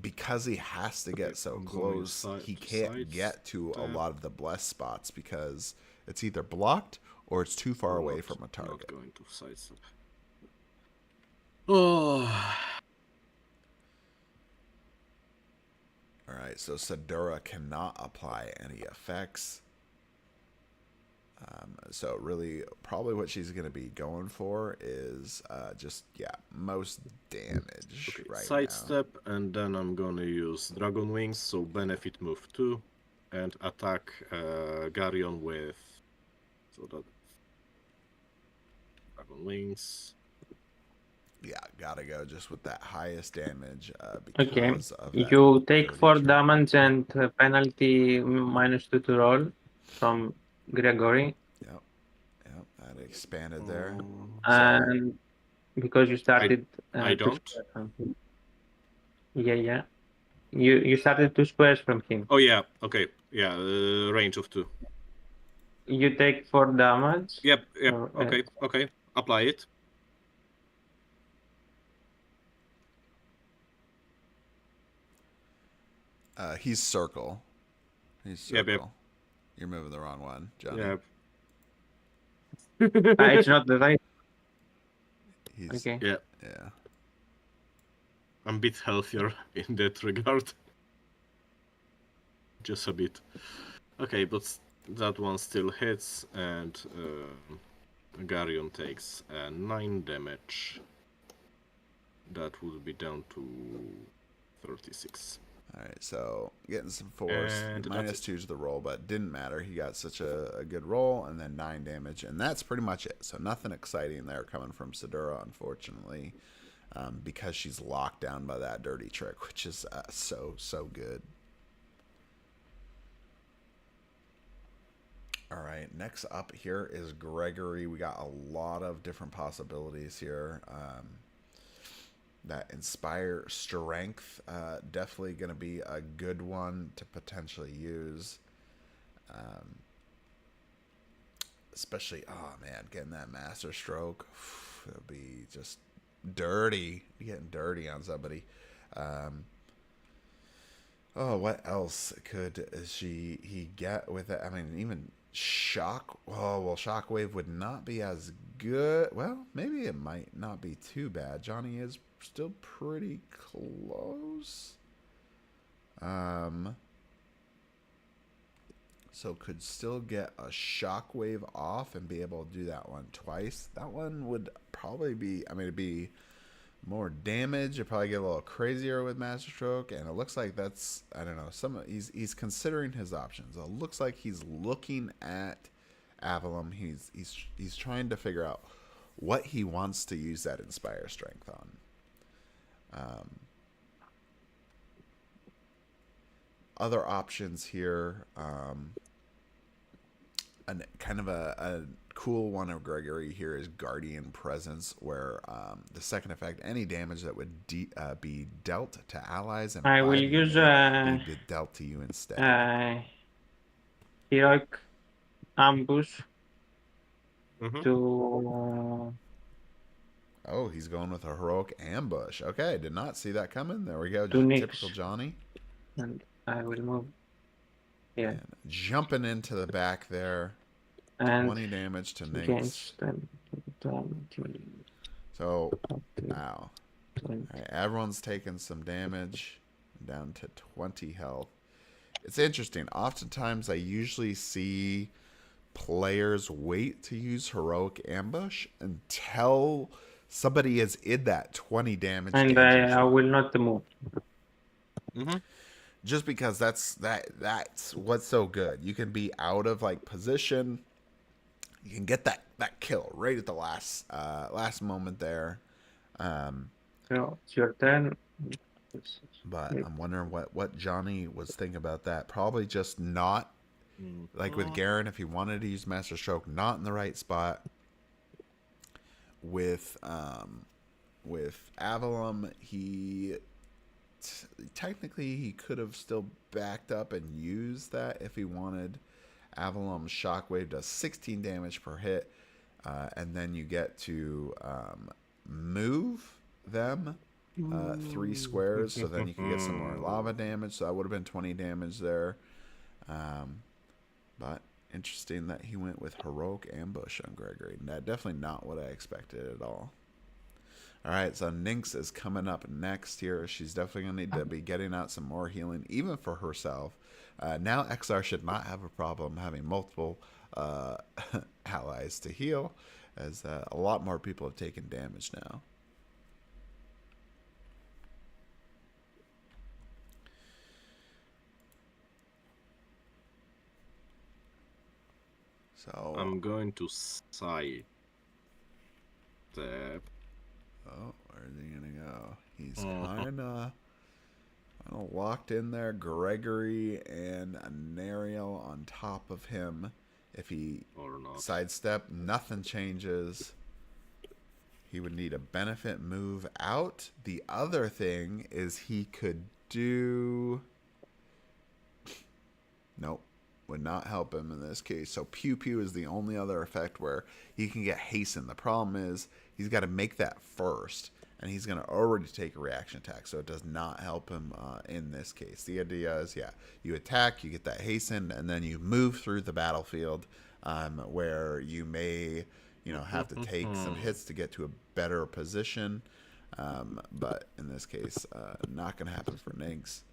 because he has to get so close, he can't get to a lot of the blessed spots because it's either blocked or it's too far away from a target. Not going to sidestep. Oh. All right, so Sadura cannot apply any effects. So really, probably what she's going to be going for is just, most damage right Sidestep, and then I'm going to use Dragon Wings, so benefit move 2, and attack Garyon with... So that... Dragon Wings. Yeah, gotta go just with that highest damage because of you take 4 damage and penalty -2 to roll from Gregory. Yep, that expanded there. And because you started... I don't? Yeah. You started 2 squares from him. Oh, yeah, okay. Yeah, range of 2. You take 4 damage. Yep, okay. Apply it. He's circle. Yep. You're moving the wrong one, Johnny. Yep. It's not the right. Okay. Yeah. I'm a bit healthier in that regard. Just a bit. Okay, but that one still hits, and Garyon takes 9 damage. That would be down to 36. Alright, so getting some force. -2 to the roll, but didn't matter. He got such a good roll, and then 9 damage, and that's pretty much it. So nothing exciting there coming from Sadura, unfortunately, because she's locked down by that dirty trick, which is so good. Alright, next up here is Gregory. We got a lot of different possibilities here. That Inspire Strength, definitely going to be a good one to potentially use. Especially, oh man, getting that Master Stroke, it'll be just dirty, getting dirty on somebody. What else could he get with it? I mean, even Shockwave would not be as good. Well, maybe it might not be too bad. Johnny is still pretty close. So could still get a Shockwave off and be able to do that one twice. That one would probably be, it'd be more damage. It'd probably get a little crazier with Master Stroke, and it looks like that's, I don't know, he's considering his options. It looks like he's looking at eXar. He's trying to figure out what he wants to use that Inspire Strength on. Other options here, and kind of a cool one of Gregory here is Guardian Presence, where the second effect, any damage that would be dealt to allies and I will use be dealt to you instead. Heroic Ambush Mm-hmm. to... Oh, he's going with a Heroic Ambush. Okay, did not see that coming. There we go. Typical Johnny. And I will move. Yeah. And jumping into the back there. And 20 damage to Nix. So, now. Right, everyone's taking some damage. Down to 20 health. It's interesting. Oftentimes, I usually see players wait to use Heroic Ambush until somebody is in that 20 damage. And I will not move. Mm-hmm. Just because that's what's so good. You can be out of position. You can get that kill right at the last moment there. So it's your turn. But I'm wondering what Johnny was thinking about that. Probably just not like with Garen, if he wanted to use Master Stroke, not in the right spot. With Avalon, he technically he could have still backed up and used that if he wanted. Avalon's Shockwave does 16 damage per hit, and then you get to move them 3 squares, so then you can get some more lava damage. So that would have been 20 damage there. But interesting that he went with Heroic Ambush on Gregory. Definitely not what I expected at all. All right, so Nynx is coming up next here. She's definitely going to need to be getting out some more healing, even for herself. Now eXar should not have a problem having multiple allies to heal, as a lot more people have taken damage now. So I'm going to side step. Oh, where's he gonna go? He's kind of locked in there. Gregory and Nariel on top of him. If he sidestep, nothing changes. He would need a benefit move out. The other thing is he could do... Nope. Would not help him in this case. So Pew Pew is the only other effect where he can get hasten. The problem is he's got to make that first, and he's going to already take a reaction attack, so it does not help him in this case. The idea is, yeah, you attack, you get that hasten, and then you move through the battlefield where you may, have to take some hits to get to a better position. But in this case, not going to happen for Nynx.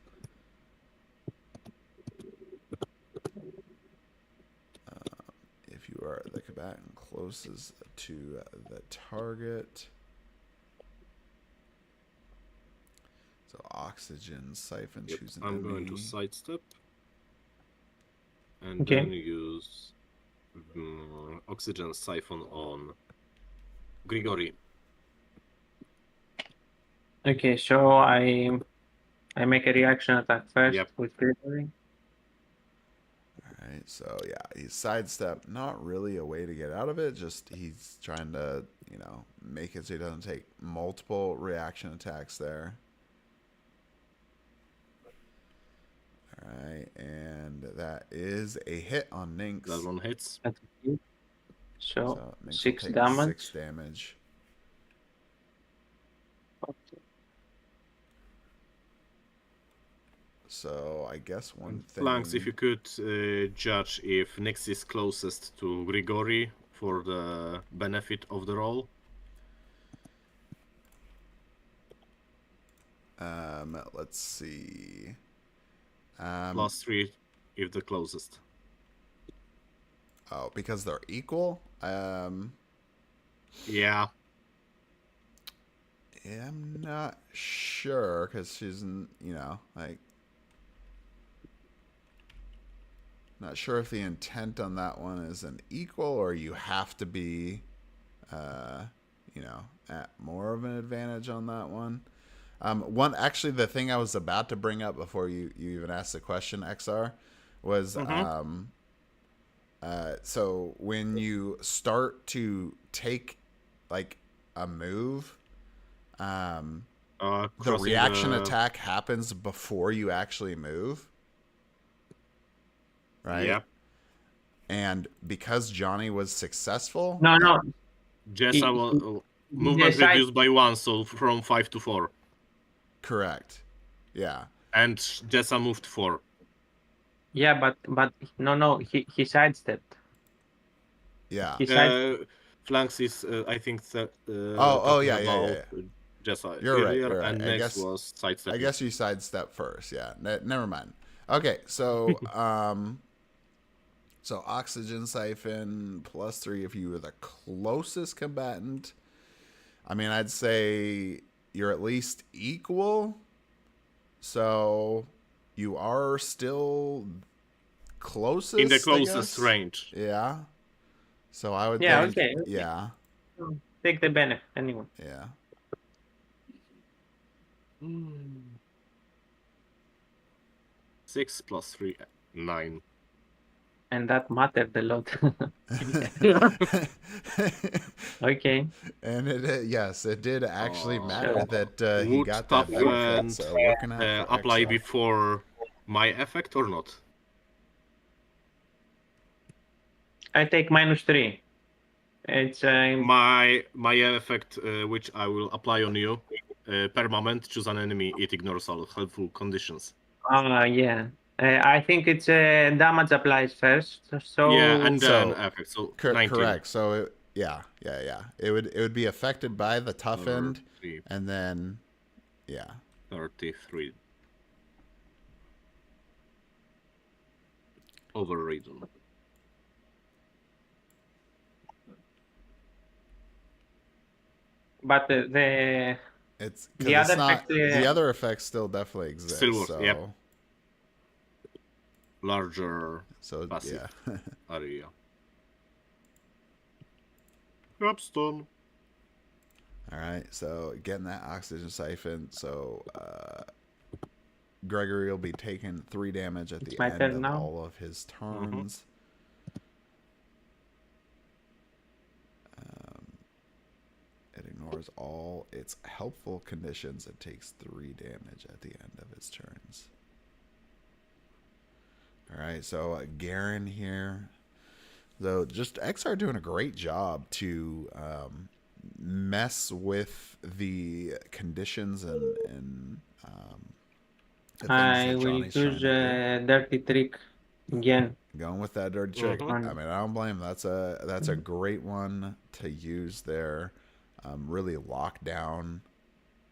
If you are the combatant closest to the target. So Oxygen Siphon, choose an I'm enemy. going to sidestep. And then use Oxygen Siphon on Grigori. Okay, so I make a reaction attack first with Grigori. Alright, so yeah, he's sidestep. Not really a way to get out of it, just he's trying to, make it so he doesn't take multiple reaction attacks there. Alright, and that is a hit on Nynx. That one hits. So Nynx 6 will take damage. 6 damage. Okay. So I guess one thing... Flanks, if you could judge if Nynx is closest to Grigori for the benefit of the roll. Let's see. +3 if the closest. Oh, because they're equal? Yeah. I'm not sure, because she's, not sure if the intent on that one is an equal, or you have to be, at more of an advantage on that one. Actually, the thing I was about to bring up before you even asked the question, eXar, was so when you start to take like a move, the reaction attack happens before you actually move, right? Yep. And because Johnny was successful, No. Jessa will movement reduced by 1, so from 5 to 4. Correct. Yeah. And Jessa moved 4. Yeah, but no, he sidestepped. Yeah. Flanks is I think that. Yeah. Jessa You're earlier, right. and next was sidestep. I guess you sidestep first. Yeah. Never mind. Okay, so so Oxygen Siphon +3 if you were the closest combatant. I mean, I'd say you're at least equal. So you are still closest. In the closest range. Yeah. So I would think, okay. Yeah. Take the benefit anyway. Yeah. 6 + 3, 9. And that mattered a lot. Okay. And yes, it did actually matter So, that he would got that benefit. toughen So working out for apply eXar. before my effect or not? I take -3. It's my effect, which I will apply on you. Per moment, choose an enemy. It ignores all helpful conditions. Yeah. I think it's damage applies first. So yeah, and then effect. So 19. Correct. So yeah. It would be affected by the toughened, and then 33. Overridden. But the other effect, the other effects still definitely exist. Still works, so yep. Larger passive yeah. area. Capstone. All right, so getting that oxygen siphon. So Gregory will be taking 3 damage at the end of all of his turns. It ignores all its helpful conditions. It takes 3 damage at the end of its turns. All right, so Garen here. So just eXar doing a great job to mess with the conditions and I will use dirty trick again. Going with that dirty trick. I mean, I don't blame him. That's a great one to use there. Really lock down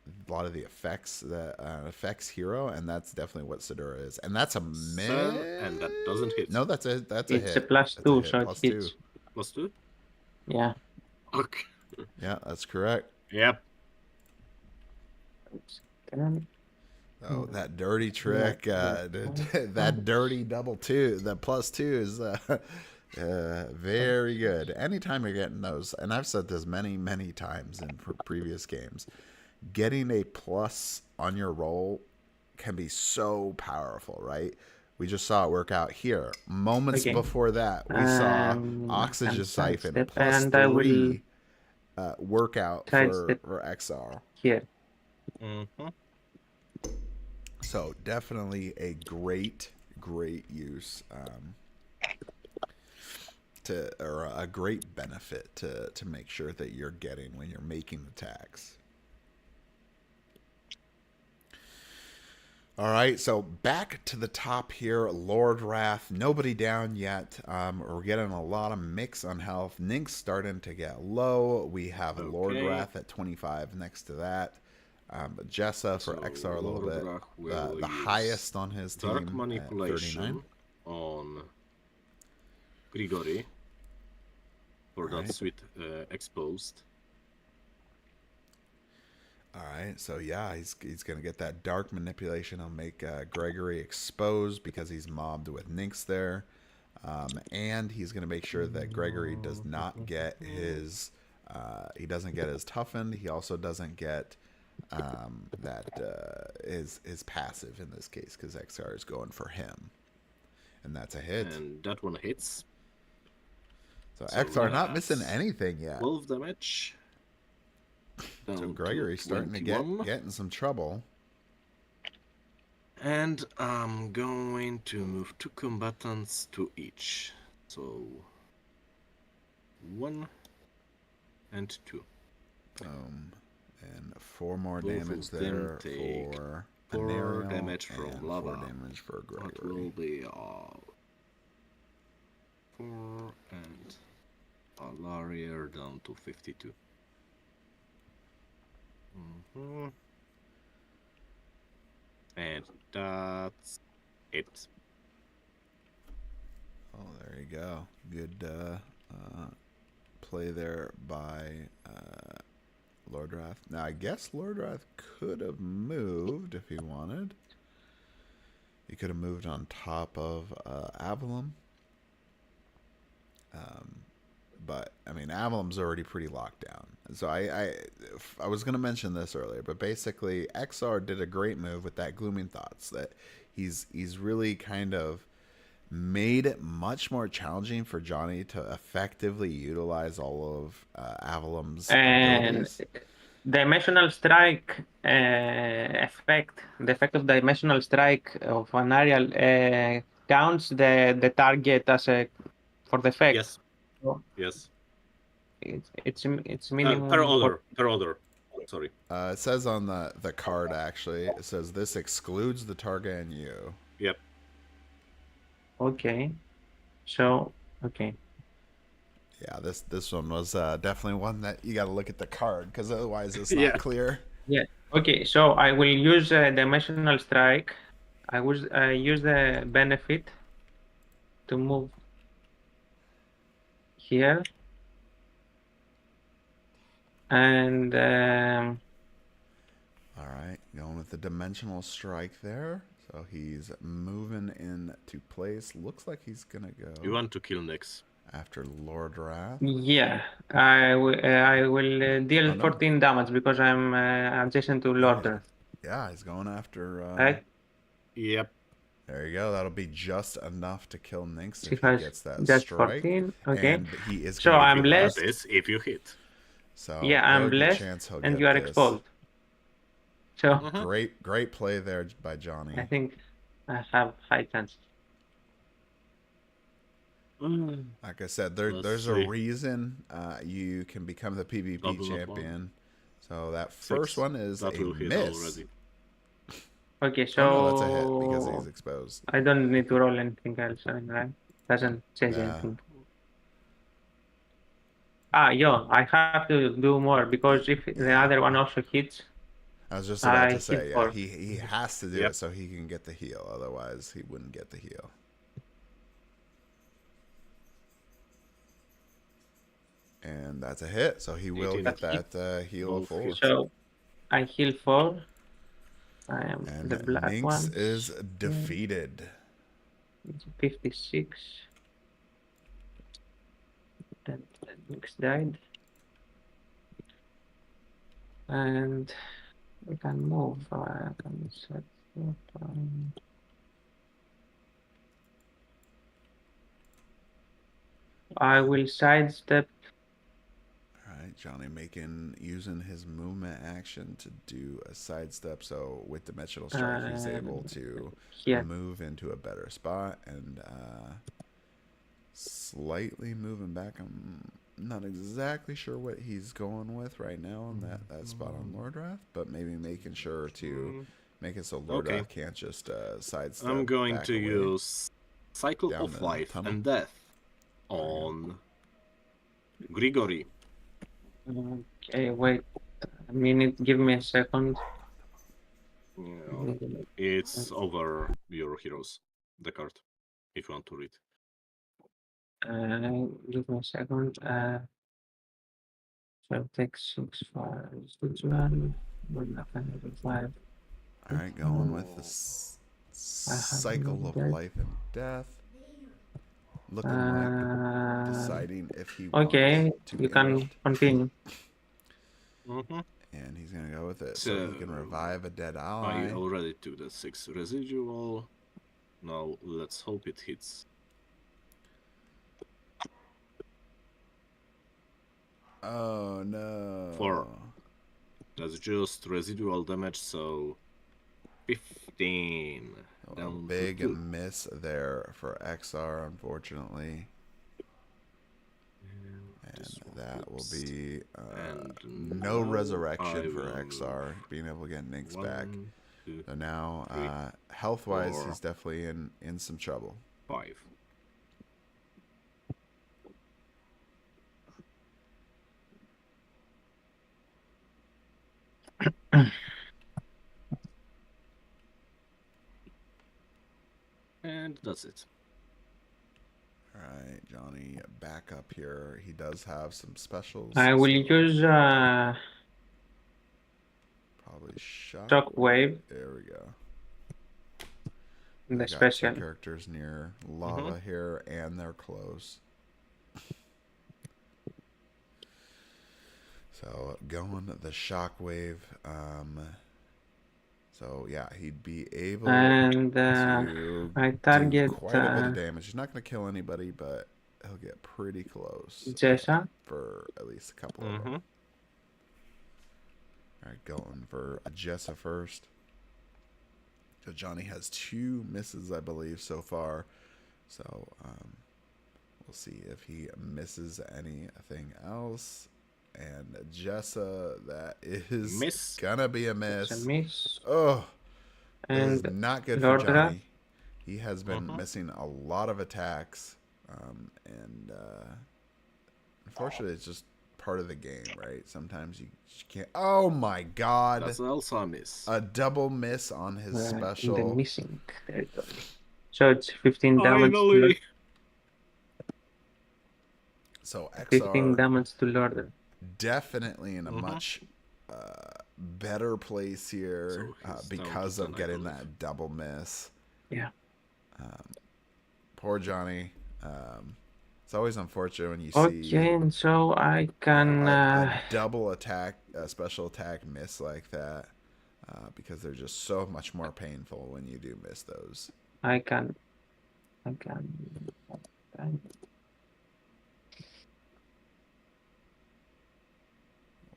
a lot of the effects that affects hero, and that's definitely what Sidura is. And that's a miss. And that doesn't hit. No, that's a hit. It's a +2, so it hits. +2? Yeah. Okay. Yeah, that's correct. Yep. Oh, that dirty trick, that dirty double 2, the +2 is very good. Anytime you're getting those, and I've said this many, many times in previous games, getting a plus on your roll can be so powerful, right? We just saw it work out here. Moments before that, we saw oxygen siphon +3 workout for eXar. Here. So definitely a great use or a great benefit to make sure that you're getting when you're making the tags. All right, so back to the top here, Lord Wrath. Nobody down yet. We're getting a lot of mix on health. Nink's starting to get low. We have Lord Wrath at 25 next to that. But Jessa for eXar a little bit. The highest on his team Dark Manipulation at 39. On Grigori for that sweet exposed. All right, so yeah, he's going to get that dark manipulation. He'll make Gregory exposed because he's mobbed with Ninx there. And he's going to make sure that Gregory does not get his he doesn't get his toughened. He also doesn't get his passive in this case, because eXar is going for him, and that's a hit. And that one hits. So eXar not missing anything yet. 12 damage. So Gregory's starting to get in some trouble. And I'm going to move 2 combatants to each. So 1 and 2. And 4 more damage there for 4 damage from lava. 4 damage for Gregory. That will be 4 and Alaria down to 52. And that's it. Oh, there you go. Good play there by Lord Wrath. Now, I guess Lord Wrath could have moved if he wanted. He could have moved on top of Avalum. But, I mean, Avalum's already pretty locked down. So I was going to mention this earlier, but basically eXar did a great move with that Glooming Thoughts, that he's really kind of made it much more challenging for Johnny to effectively utilize all of Avalum's And abilities. dimensional strike effect, the effect of dimensional strike of an aerial counts the target as a for the effect. Yes. So Yes. it's minimum Per order. Sorry. It says on the card, actually, it says this excludes the target and you. Yep. Okay. So okay. Yeah, this one was definitely one that you got to look at the card, because otherwise it's Yeah. not clear. Yeah. Okay. So I will use dimensional strike. I use the benefit to move here, and All right, going with the dimensional strike there. So he's moving into place. Looks like he's gonna go. You want to kill next? After Lord Wrath. yeah, I will deal Oh, no. 14 damage because I'm adjacent to Lord Wrath. Yeah, he's going after. Right? Yep. There you go. That'll be just enough to kill Nynx She if he has gets that just strike. 14. Okay. And he is So going I'm to blessed. That is if you hit. So Yeah, I'm very good blessed, chance he'll and get you are this. exposed. So Great play there by Johnny. I think I have high chance. Like I said, there's a reason you can become the PvP champion. So that first one is that a will hit miss. already. Okay, so Oh, no, that's a hit because he's exposed. I don't need to roll anything else, right? Doesn't change anything. I have to do more because if the other one also hits, I was just about to hit say, yeah, 4. he has to do it so he can get the heal. Otherwise, he wouldn't get the heal. And that's a hit, so he will get that heal of 4. So I heal 4. I am And the black Nynx one. is defeated. It's 56. And Nynx died. And we can move. I can set I will sidestep. All right, Johnny using his movement action to do a sidestep. So with Dimensional Strike, he's able to move into a better spot and slightly moving back. I'm not exactly sure what he's going with right now on that spot on Lord Wrath, but maybe making sure to make it so Lord Wrath can't just sidestep. I'm going to use Cycle of Life and Death on Grigory. Okay, wait a minute. Give me a second. It's over your heroes, the card, if you want to read. Give me a second. So take 6, 5, 6, 1, 5. All right, going with the Cycle of Life and Death. Looking like deciding if he wants to you can continue. And he's going to go with it. So he can revive a dead ally. I already took the 6 residual. Now let's hope it hits. Oh no. 4. That's just residual damage, so 15. A big miss there for eXar, unfortunately. And that will be no resurrection for eXar, being able to get Nynx back. So now, health-wise, he's definitely in some trouble. 5. And that's it. All right, Johnny, back up here. He does have some specials. I will use probably Shockwave. There we go. The got special 2 characters near lava here, and they're close. So going the Shockwave. So So yeah, he'd be able And to I do target quite a bit of damage. He's not going to kill anybody, but he'll get pretty close Jessa. for at least a couple of Mm-hmm. them. All right, going for Jessa first. So Johnny has 2 misses, I believe, so far. So we'll see if he misses anything else. And Jessa, that is gonna be a miss. It's a miss. Oh, this is And not good for Lordra. Johnny. He has been missing a lot of attacks, and unfortunately, it's just part of the game, right? Sometimes you just can't. Oh my God! That's also a miss. A double miss on his In special. the missing territory. So it's 15 damage. Finally. So 15 eXar damage to Lordra. definitely in a much better place here because of getting that double miss. Yeah. Poor Johnny. It's always unfortunate when you Okay, see and so I can a double attack, a special attack miss like that, because they're just so much more painful when you do miss those. I can. We'll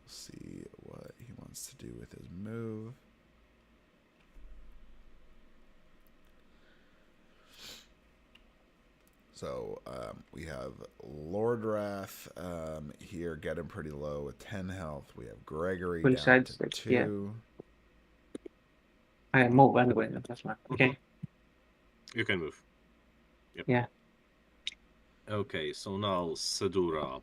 see what he wants to do with his move. So we have Lord Wrath here getting pretty low with 10 health. We have Gregory down to 2. Yeah. I move anyway. That's fine. Okay. You can move. Yep. Yeah. Okay, so now Sedura. All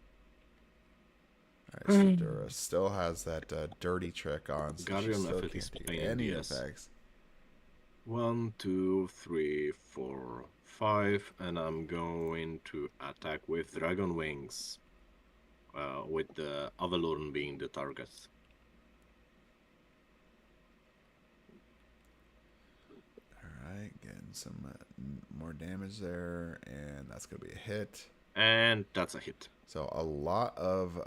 right, Sedura still has that dirty trick on, so she still can't do any effects. 1, 2, 3, 4, 5, and I'm going to attack with Dragon Wings, with the Avalorn being the target. Alright, getting some more damage there, and that's going to be a hit. And that's a hit. So a lot of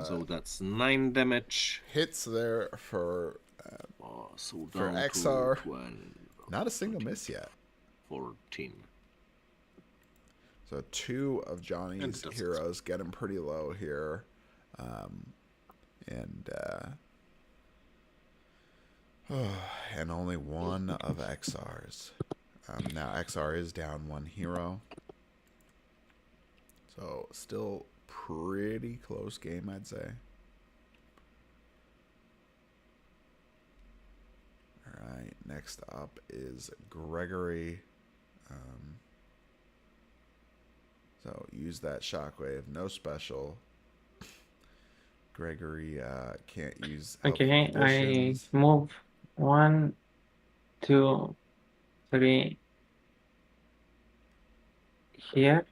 so that's 9 damage. Hits there for for eXar. Not a single miss yet. 14. So 2 of Johnny's heroes get him pretty low here. And only 1 of eXar's. Now eXar is down 1 hero. So still pretty close game, I'd say. Alright, next up is Gregory. So use that shockwave, no special. Gregory can't use Okay, I move 1, 2, 3 here.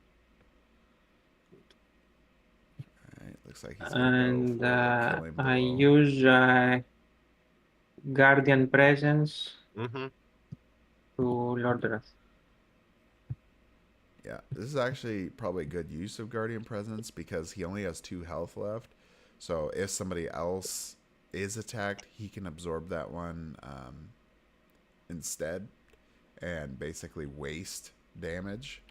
Alright, looks like he's gonna go for killing blow. I use Guardian Presence to Lord Wrath. Yeah, this is actually probably good use of Guardian Presence because he only has 2 health left. So if somebody else is attacked, he can absorb that one instead and basically waste damage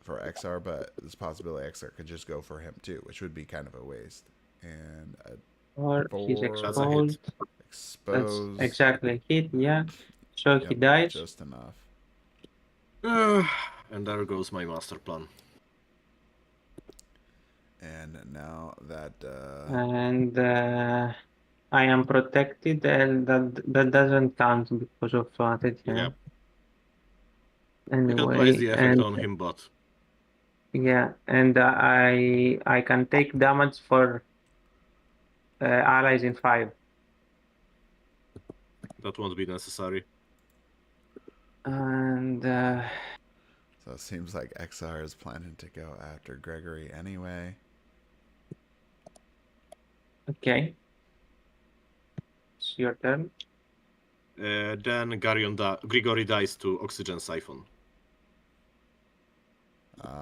for eXar. But there's a possibility eXar could just go for him too, which would be kind of a waste. And or he's exposed. Exposed. That's exactly hit, yeah. So he dies. Just enough. And there goes my master plan. And now that I am protected, and that doesn't count because of that. Yeah. Anyway, you can place the effect on him, but yeah, and I can take damage for allies in 5. That won't be necessary. And so it seems like eXar is planning to go after Gregory anyway. Okay. It's your turn. Then Grigori dies to Oxygen Siphon.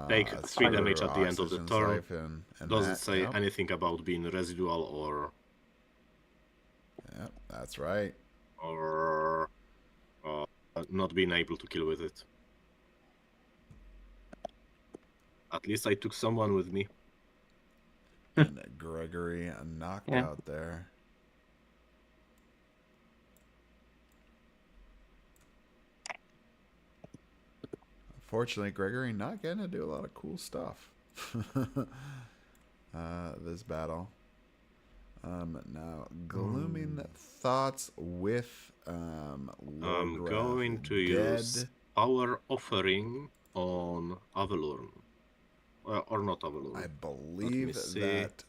Take 3 damage at the end of the turn. Doesn't say anything about being residual or... Yep, that's right. Or not being able to kill with it. At least I took someone with me. And Gregory a knockout there. Unfortunately, Gregory not getting to do a lot of cool stuff. This battle. Now, glooming thoughts with Lord I'm going to dead. use Power Offering on Avalorn. Or not Avalorn. I believe that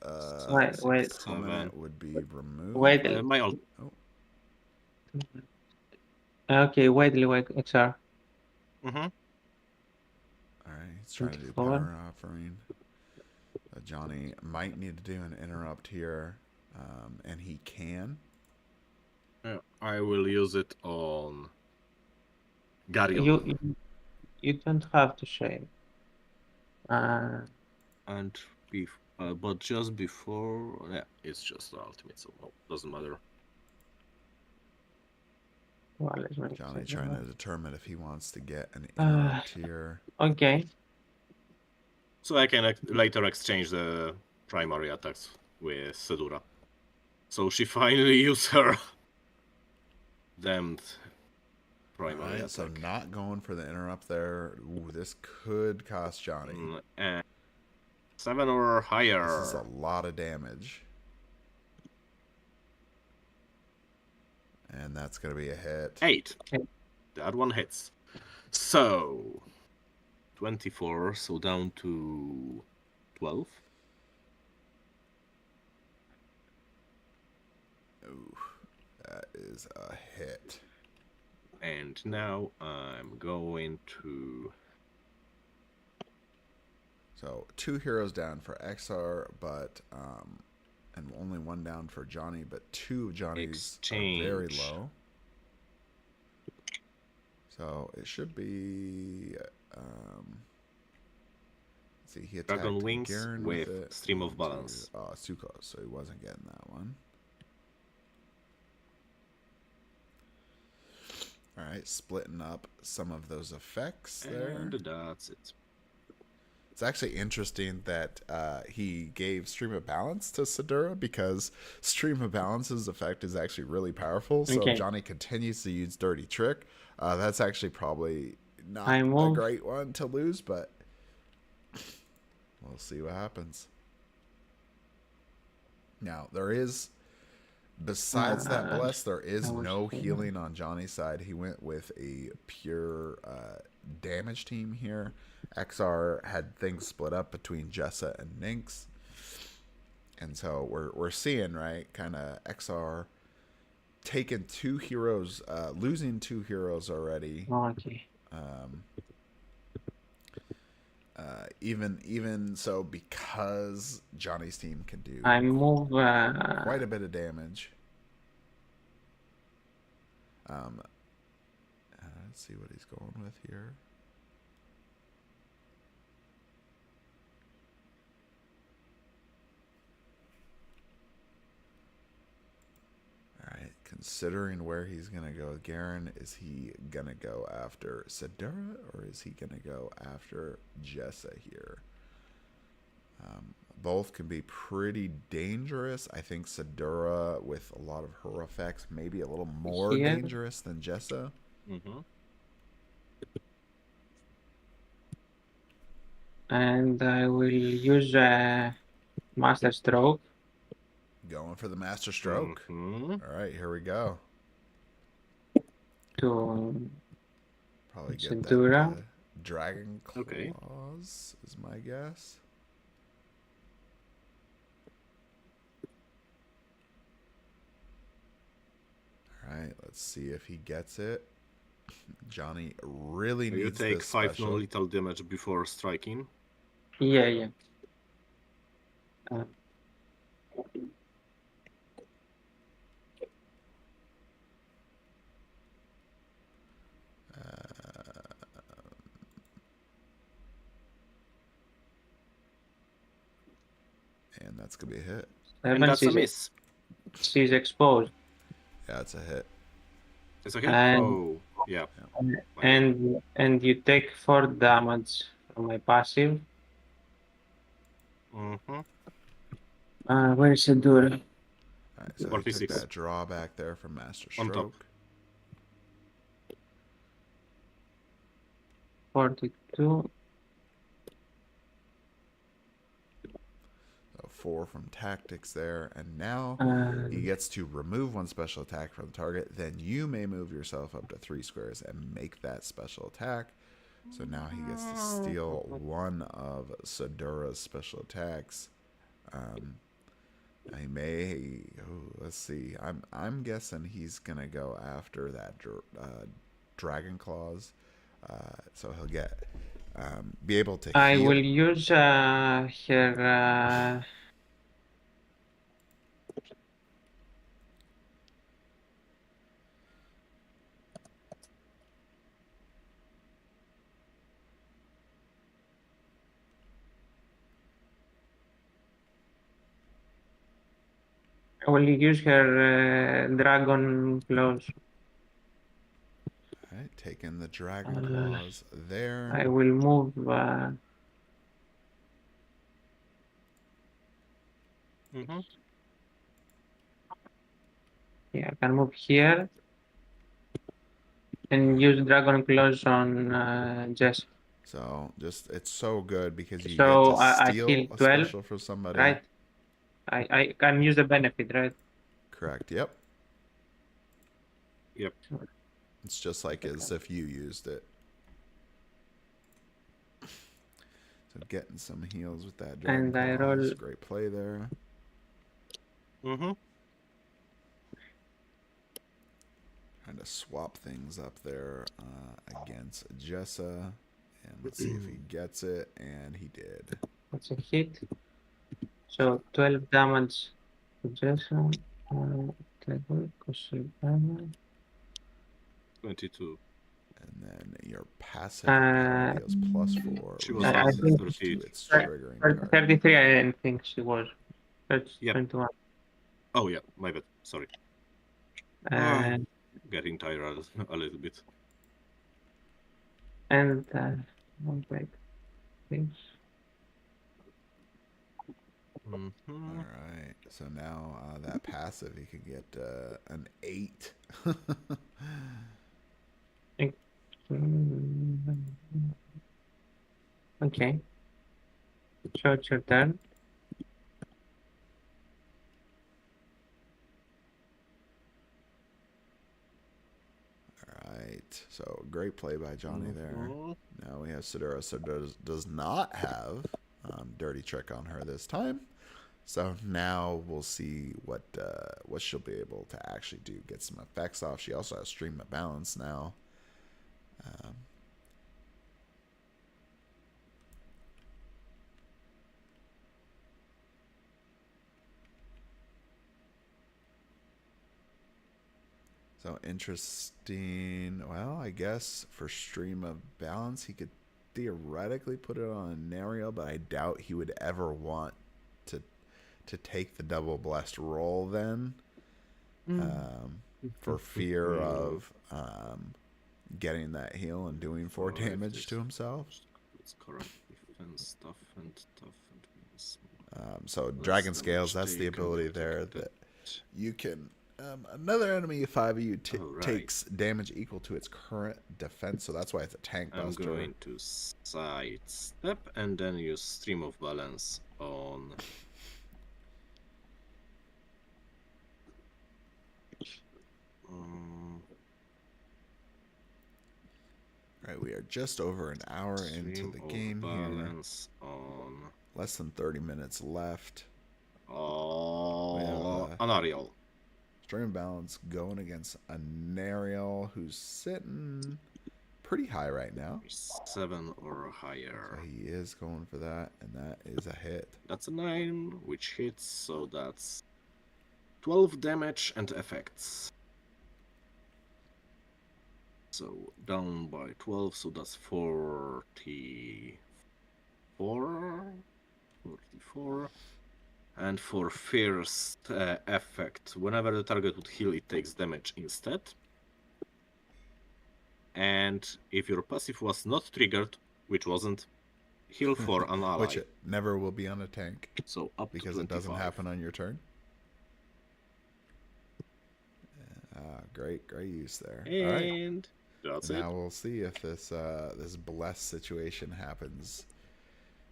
wait. permanent would be removed. Wait. My ult. Oh. Okay, wait, eXar. All right, he's trying to do power offering. Johnny might need to do an interrupt here, and he can. I will use it on Garion. You don't have to shave. And but just before, yeah, it's just the ultimate, so no, doesn't matter. Well, let's make Johnny trying to determine if he wants to get an interrupt here. Okay. So I can later exchange the primary attacks with Sedura. So she finally used her damned primary attack. So not going for the interrupt there. Ooh, this could cost Johnny. 7 or higher. This is a lot of damage. And that's going to be a hit. 8. That one hits. So 24, so down to 12. Ooh, that is a hit. And now I'm going to... So 2 heroes down for eXar, but and only 1 down for Johnny, but 2 of Johnny's are very low. So it should be. Let's see, he attacked Dragon Wings Garen with it. Stream of Balance. Oh, it's too close, so he wasn't getting that one. All right, splitting up some of those effects there. And that's it. It's actually interesting that he gave Stream of Balance to Sedura, because Stream of Balance's effect is actually really powerful. So if Johnny continues to use Dirty Trick, that's actually probably not a great one to lose, but we'll see what happens. Now, there is, besides that bless, there is no healing on Johnny's side. He went with a pure damage team here. eXar had things split up between Jessa and Nynx, and so we're seeing, right, kind of eXar taking 2 heroes, losing 2 heroes already. Okay. Even so, because Johnny's team can do quite a bit of damage. Let's see what he's going with here. Considering where he's going to go, Garen, is he going to go after Sedura, or is he going to go after Jessa here? Both can be pretty dangerous. I think Sedura, with a lot of her effects, maybe a little more dangerous than Jessa. And I will use Master Stroke. Going for the Master Stroke. All right, here we go. To probably get Sedura. that Dragon Claws is my guess. All right, let's see if he gets it. Johnny really needs this. You take 5 non-lethal damage before striking. Yeah. And that's gonna be a hit. And that's a miss. She's exposed. Yeah, it's a hit. It's okay? And, Oh, yeah. and you take 4 damage from my passive. Mm-hmm. Where is it, dude? Alright, so he took 46. that drawback there from Master On top. Stroke. 42. So 4 from Tactics there, and now he And gets to remove 1 special attack from the target. Then you may move yourself up to 3 squares and make that special attack. So now he gets to steal 1 of Sadura's special attacks. He may. Let's see. I'm guessing he's gonna go after that Dragon Claws. So he'll get be able to I heal. will use her. I will use her Dragon Claws. All right, taking the Dragon Claws there. I will move. Mm-hmm. Yeah, I can move here and use Dragon Claws on Jess. So just it's so good because you So get to I steal heal a 12, special for somebody. right? I can use the benefit, right? Correct. Yep. Yep. It's just like as if you used it. So getting some heals with that Dragon And I Claws. roll. Great play there. Mm-hmm. Trying to swap things up there against Jessa. And let's see if he gets it. And he did. That's a hit. So 12 damage to Jess. 22. And then your passive power deals +4, She was I resolving think to its triggering card. 33, I didn't think she was. That's Yep. 21. Oh, yeah, my bad. Sorry. And Getting tired a little bit. one break, please. Mm-hmm. All right. So now that passive, he can get an 8. Okay. So it's your turn. All right. So great play by Johnny there. Mhm. Now we have Sadura. So does not have Dirty Trick on her this time. So now we'll see what she'll be able to actually do. Get some effects off. She also has Stream of Balance now. So interesting. Well, I guess for Stream of Balance, he could theoretically put it on a Nariel, but I doubt he would ever want to take the double blessed roll then, for fear of getting that heal and doing 4 damage to himself. It's correct. Defense, tough and So Dragon Scales, that's the ability there that you can. Another enemy, 5 of you, takes damage equal to its current defense, so that's why it's a tank buster. I'm going to sidestep and then use Stream of Balance on. Right, we are just over an hour into the game here. On Less than 30 minutes left. Anariel. Stream Balance going against a Nariel who's sitting pretty high right now. 7 or higher. So he is going for that, and that is a hit. That's a 9, which hits, so that's 12 damage and effects. So down by 12, so that's 44. And for first effect, whenever the target would heal, it takes damage instead. And if your passive was not triggered, which wasn't, heal for an ally. Which it never will be on a tank. So up to because 25. it doesn't happen on your turn. Great use there. And all right. That's now it. we'll see if this this blessed situation happens.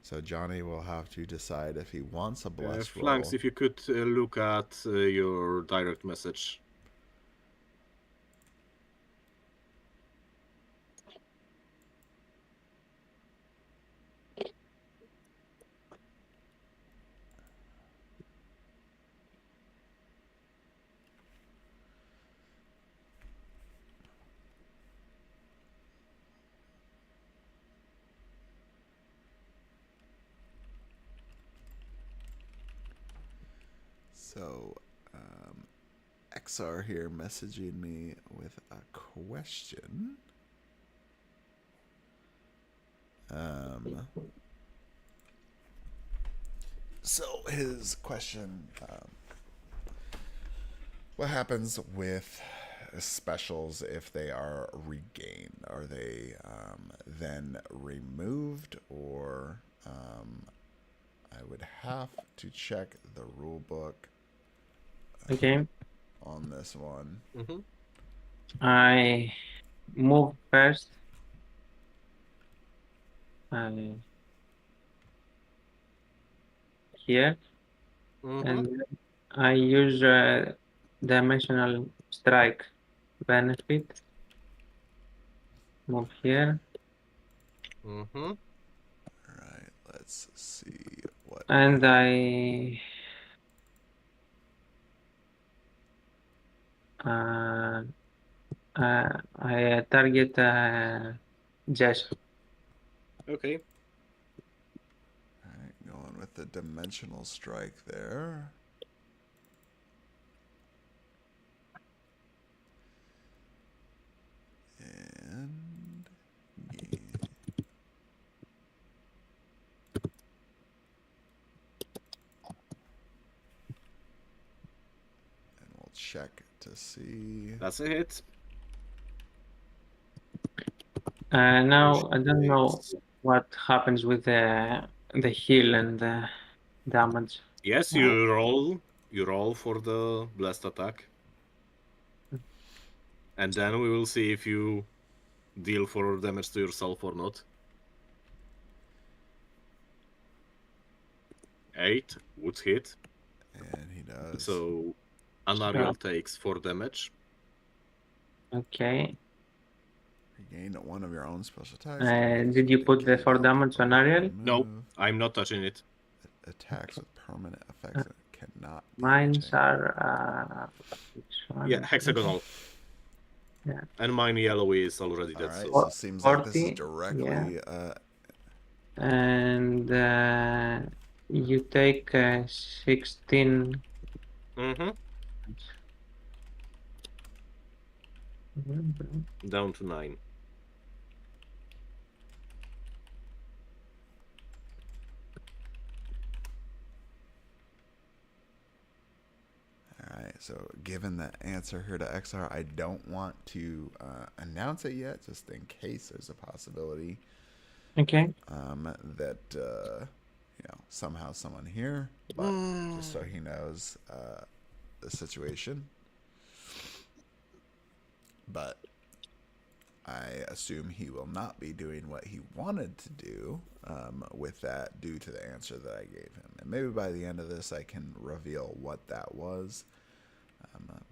So Johnny will have to decide if he wants a blessed roll. Flanks, if you could look at your direct message. So, eXar here messaging me with a question. So his question, what happens with specials if they are regained? Are they then removed, or I would have to check the rule book Okay. on this one. I move first. Here. And I use dimensional strike benefit. Move here. All right, let's see what. And I target Jess. Okay. All right, going with the dimensional strike there. And yeah. And we'll check to see. That's a hit. Now I don't know what happens with the heal and the damage. Yes, you roll. You roll for the blessed attack. And then we will see if you deal for damage to yourself or not. 8 would hit. And he does. So Anariel takes 4 damage. Okay. Regain one of your own special attacks. Did you put the 4 damage on Ariel? No, I'm not touching it. Attacks with permanent effects that cannot be Mines retained. are Yeah, hexagonal. Yeah. And mine yellow is already dead. Alright, So so it seems like this is 40, directly and you take 16. Down to 9. Alright, so given the answer here to eXar, I don't want to announce it yet, just in case there's a possibility. Okay. That somehow someone here, but just so he knows the situation. But I assume he will not be doing what he wanted to do with that due to the answer that I gave him. And maybe by the end of this I can reveal what that was.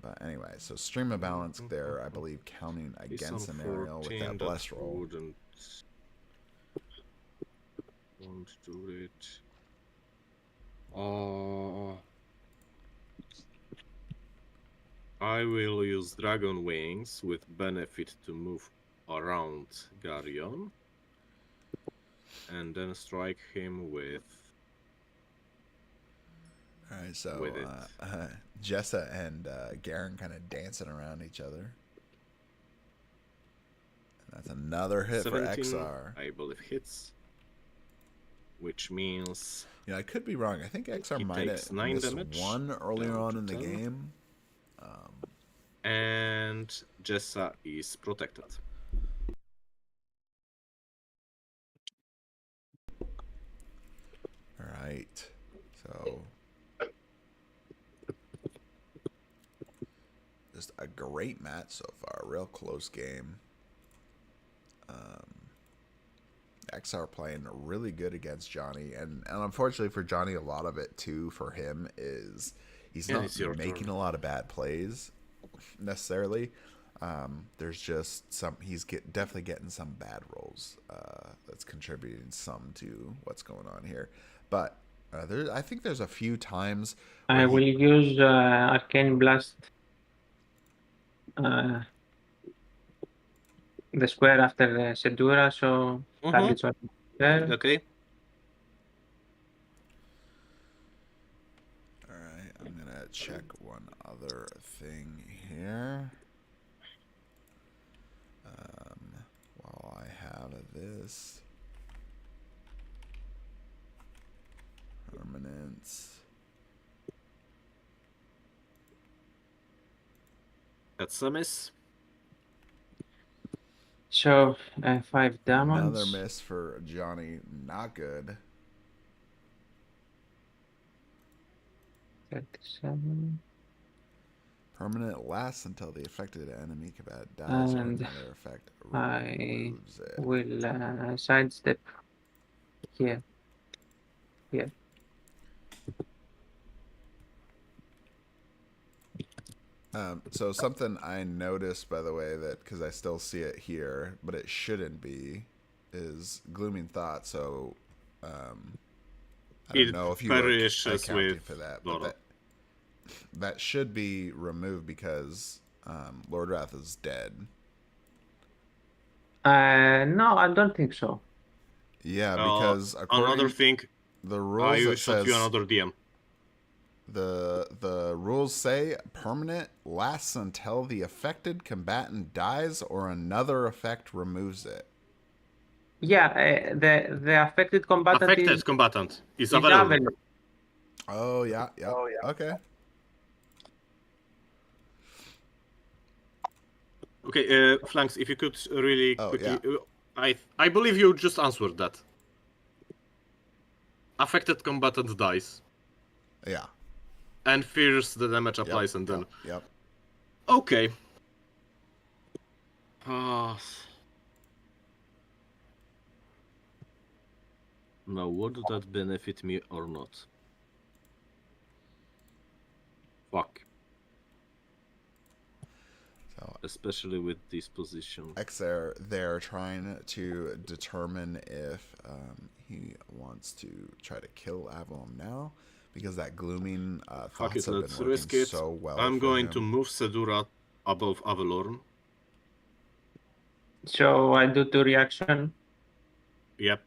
But anyway, so stream of balance there, I believe, counting against an aerial with that blessed roll. Won't do it. I will use Dragon Wings with benefit to move around Garion. And then strike him with... Alright, so Jessa and Garen kind of dancing around each other. And that's another hit for eXar. I believe hits. which means... Yeah, I could be wrong. I think eXar he might takes have 9 missed damage, one earlier down on to in the 10. game. And Jessa is protected. All right. So just a great match so far. Real close game. eXar playing really good against Johny, and unfortunately for Johny, a lot of it too for him is he's not making a lot of bad plays necessarily. There's just he's definitely getting some bad rolls that's contributing some to what's going on here. But I think there's a few times I will use Arcane Blast the square after the Sedura, so targets are there. Okay. Alright, I'm gonna check one other thing here. While I have this. Permanence. That's a miss. So 5 damage. Another miss for Johny. Not good. 37. Permanent lasts until the affected enemy combat dies or And another effect I removes it. will sidestep here. Here. So something I noticed, by the way, that because I still see it here, but it shouldn't be, is Glooming Thought. So I don't know if you were accounting for that, but that should be removed because Lord Wrath is dead. No, I don't think so. Yeah, because another thing, the rules that says you another DM. The rules say permanent lasts until the affected combatant dies or another effect removes it. Yeah, the affected combatant is available. Oh yeah, yeah. Oh, yeah. Okay. Okay, Flanks, if you could really quickly... Yeah. I believe you just answered that. Affected combatant dies. Yeah. And fears the damage applies and then... Yep. Okay. Now, would that benefit me or not? Fuck. So, especially with this position. eXar, they're trying to determine if he wants to try to kill Avalon now, because that glooming thoughts have been working so well. I'm going to move Sedura above Avalorn. So I do 2 reaction. Yep.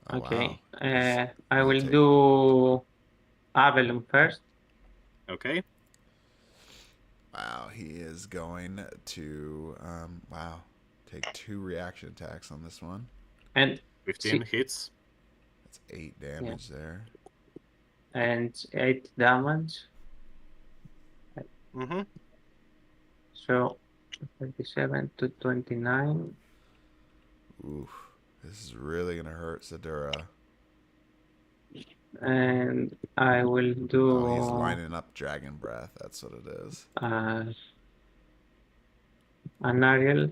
Oh, okay. Wow. I will do Avalon first. Okay. Wow, he is going to take 2 reaction attacks on this one. And 15 hits. That's 8 damage there. And 8 damage. So 37 to 29. Oof. This is really gonna hurt Sedura. And I will do... Oh, he's lining up Dragon Breath. That's what it is. An Ariel.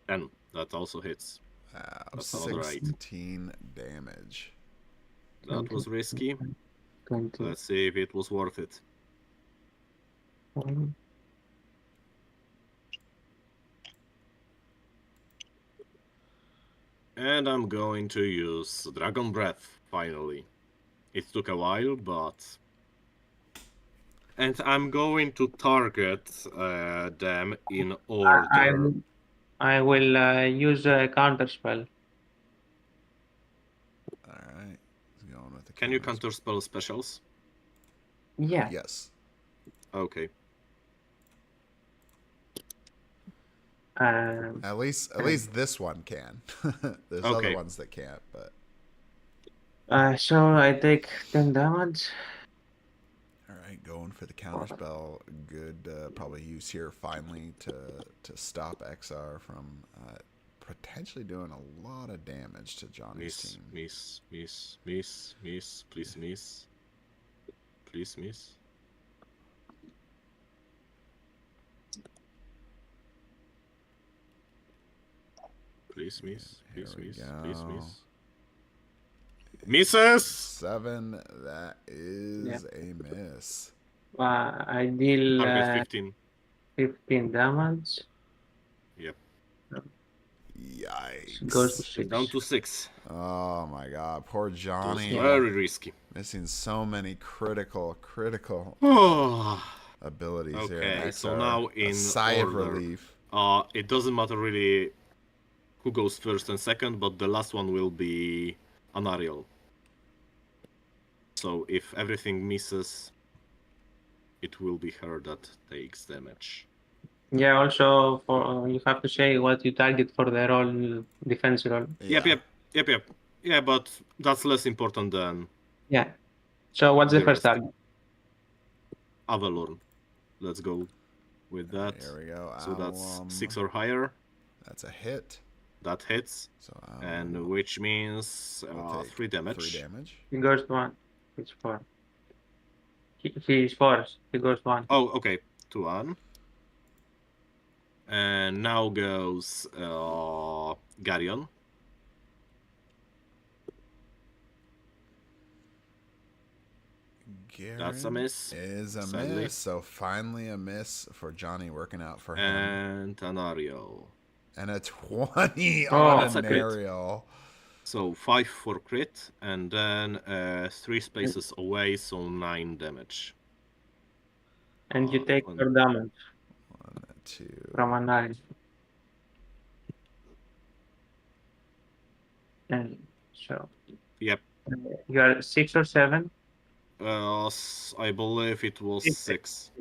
And that also hits. Wow, that's 16 damage. That was risky. 20. Let's see if it was worth it. And I'm going to use Dragon Breath, finally. It took a while, but... And I'm going to target them in order. I will use a counter spell. Alright. He's going with the Can you counters. counterspell specials? Yeah. Yes. Okay. At least this one can. There's other Okay. ones that can't, but So I take 10 damage. all right, going for the counterspell. Good, probably use here finally to stop eXar from potentially doing a lot of damage to Johnny's team. Miss. Please miss. Please miss. Please miss. Please Here we miss. go. Please miss. Misses! 7. That is a miss. I deal Target 15. 15 damage. Yep. Goes to Yikes. 6. Down to 6. Oh my god, poor It was Johnny. very risky. Missing so many critical abilities here in Okay, eXar. so now in a sigh order. of relief. It doesn't matter really who goes first and second, but the last one will be Anariel. So if everything misses, it will be her that takes damage. Yeah, also for you have to say what you target for the roll, defense roll. Yeah. Yep. Yeah, but that's less important than Yeah. So what's the the first rest. target? Avalorn. Let's go with that. Here we go. So that's Alum. 6 or higher. That's a hit. That hits. So And which means we'll take 3 damage. 3 damage. He goes 1. It's 4. He's 4. He goes 1. Oh, okay. 2 1. And now goes Garion. That's a miss. Is a sadly. miss. So finally a miss for Johnny, working out for him. And Tanario. And a 20 Oh, on that's an a crit. aerial. So 5 for crit, and then 3 spaces away, so 9 damage. And you take 1, 4 damage 1, 2. from a 9. And so Yep. you are 6 or 7. I believe it was 6.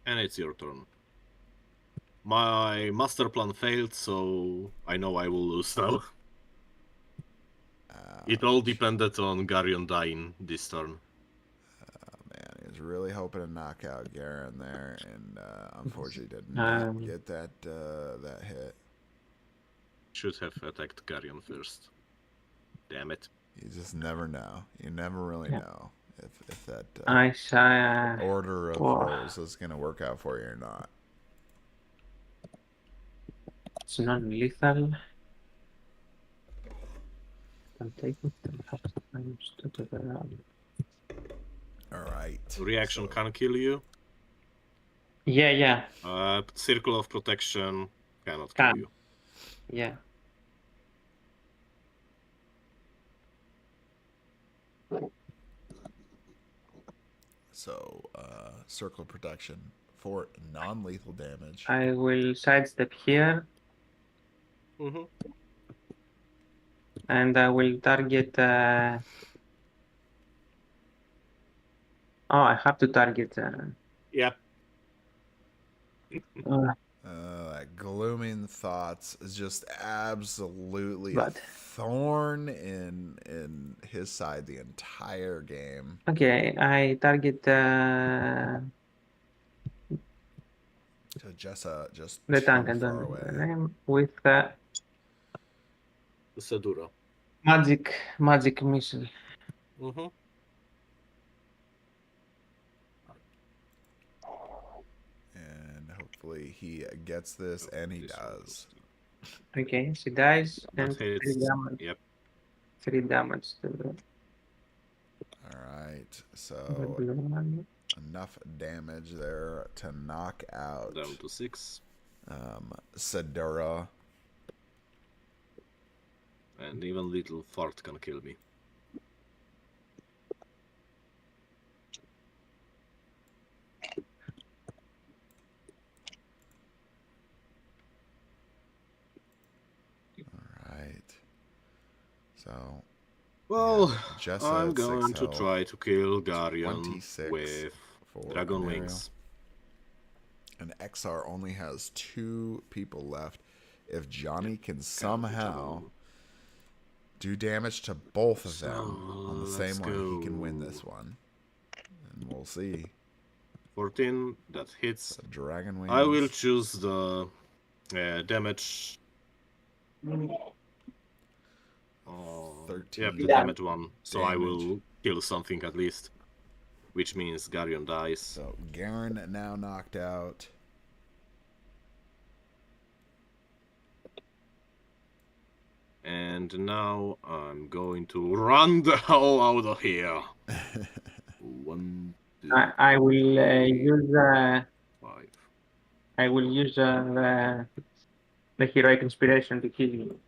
And it's your turn. My master plan failed, so I know I will lose now. It all depended on Garion dying this turn. Man, he was really hoping to knock out Garen there, and unfortunately did not get that that hit. Should have attacked Garion first. Damn it. You just never know. You never really know if that order of rolls is going to work out for you or not. It's non-lethal. I'm taking All right. Reaction can kill you. Yeah. Circle of protection cannot kill you. Yeah. So, circle of protection for non-lethal damage. I will sidestep here. Mm-hmm. And I will target. I have to target. Yep. That glooming thoughts is just absolutely But- a thorn in his side the entire game. Okay, I target So just the too tank. I far don't know away. the name with Sedura. magic missile. Mm-hmm. And hopefully he gets this, and he does. Okay, she dies and That 3 hits. damage. Yep. 3 damage to the All right, so blue one. enough damage there to knock out Down to 6. Sedura. And even little fart can kill me. So, Well, Jessa I'm at 6 going to health, try to kill Garion 26 with for Dragon an aerial. Wings. And eXar only has 2 people left. If Johnny can somehow do damage to both of them on the same one, he can win this one. And we'll see. 14, that hits. So Dragon Wings. I will choose the damage. 13. Yep, the damage one. So I will kill something at least. Which means Garion dies. So Garen now knocked out. And now I'm going to run the hell out of here. 1, 2, I will use 5. I will use the heroic inspiration to kill you.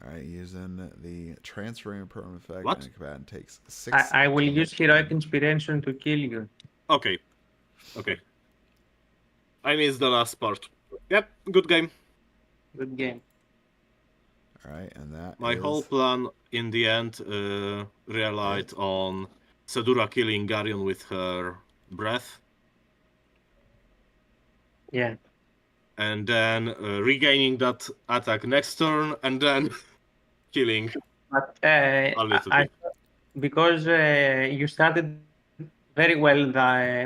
Alright, using the transferring permanent effect. What? And the combatant takes 6. I will use heroic inspiration to kill you. Okay. Okay. I missed the last part. Yep, good game. Good game. Alright, and that My whole plan in the end relied on Sedura killing Garion with her breath. Yeah. And then regaining that attack next turn, and then killing But a little bit. because you started very well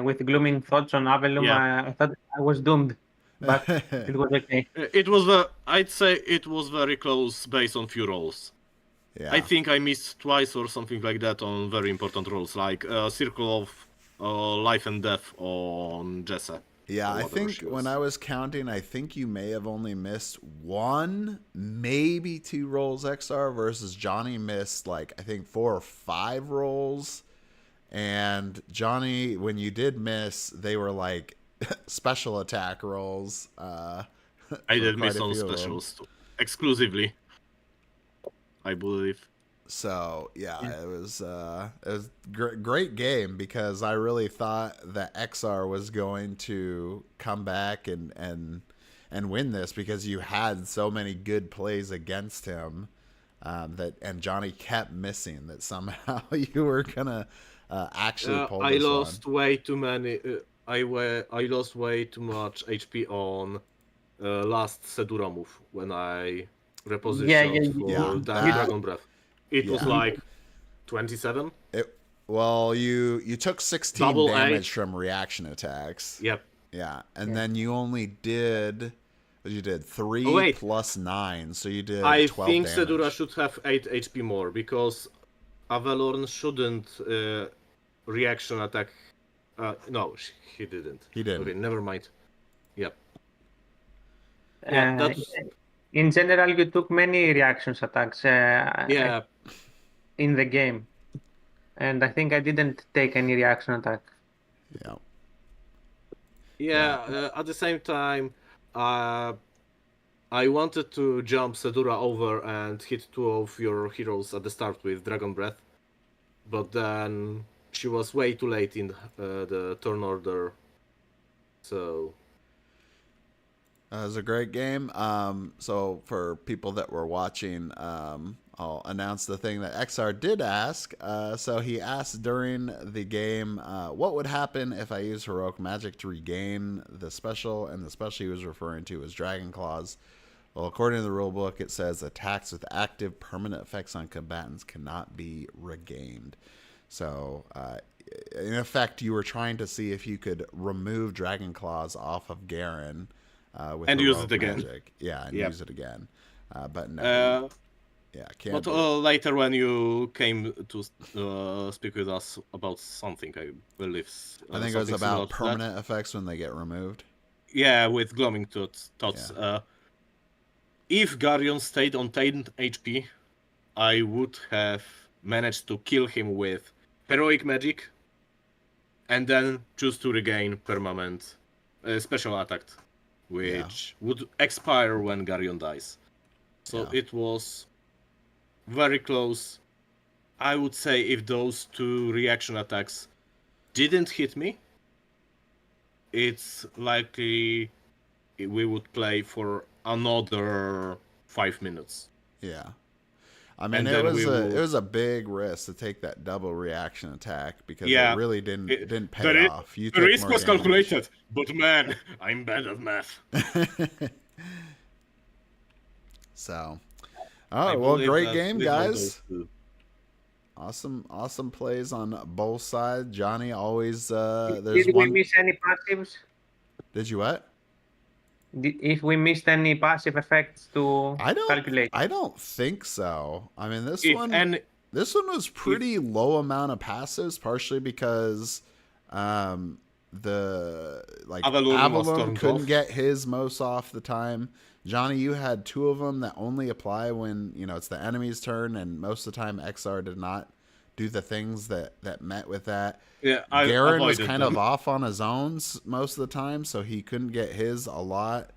with glooming thoughts on Avalum, I thought I was doomed, but it was okay. It was I'd say it was very close based on few rolls. Yeah. I think I missed twice or something like that on very important rolls, like Circle of Life and Death on Jessa. Yeah, I think when I was counting, I think you may have only missed 1, maybe 2 rolls eXar versus Johnny missed like I think 4 or 5 rolls. And Johnny, when you did miss, they were like special attack rolls. I did miss on specials exclusively, I believe. So yeah, it was great game because I really thought that eXar was going to come back and win this because you had so many good plays against him and Johnny kept missing that somehow you were gonna actually pull this I lost one. way too many. I lost way too much HP on last Sedura move when I repositioned for Dragon Breath. It was like 27. You took 16 Double damage 8. from reaction attacks. Yep. Yeah, and then you only did. You did 3 plus 9, so you did 12 damage. I think Sedura should have 8 HP more because Avalorn shouldn't reaction attack. No, he didn't. He didn't. Okay, never mind. Yep. In general, you took many reactions attacks in the game, and I think I didn't take any reaction attack. Yeah. At the same time, I wanted to jump Sedura over and hit 2 of your heroes at the start with Dragon Breath, but then she was way too late in the turn order, so... It was a great game. So for people that were watching, I'll announce the thing that eXar did ask. So he asked during the game, what would happen if I use Heroic Magic to regain the special? And the special he was referring to was Dragon Claws. Well, according to the rulebook, it says attacks with active permanent effects on combatants cannot be regained. So, in effect, you were trying to see if you could remove Dragon Claws off of Garen with and use it again. Magic. Yeah, and use it again. But no. Can't. But later, when you came to speak with us about something, I believe. I think it was about permanent effects when they get removed. Yeah, with gloaming thoughts. Yeah. If Garion stayed on 10 HP, I would have managed to kill him with Heroic Magic, and then choose to regain permanent special attack, which would expire when Garion dies. So it was very close. I would say if those 2 reaction attacks didn't hit me, it's likely we would play for another 5 minutes. Yeah. I mean, And it then was we a will... it was a big risk to take that double reaction attack because it Yeah, really didn't pay the off. You the took risk more was damage. calculated, but man, I'm bad at math. So, I oh well, believe great that game, these are guys. those two. Awesome plays on both sides. Johnny always there's Did we one. miss any passives? Did you what? If we missed any passive effects to calculate? I don't think so. I mean, this If one any, was pretty low amount of passives, partially because the Avalon was Avalon turned couldn't off. get his most off the time. Johnny, you had 2 of them that only apply when it's the enemy's turn, and most of the time eXar did not do the things that met with that. yeah, I Garen was avoided kind them. of off on his own most of the time, so he couldn't get his a lot.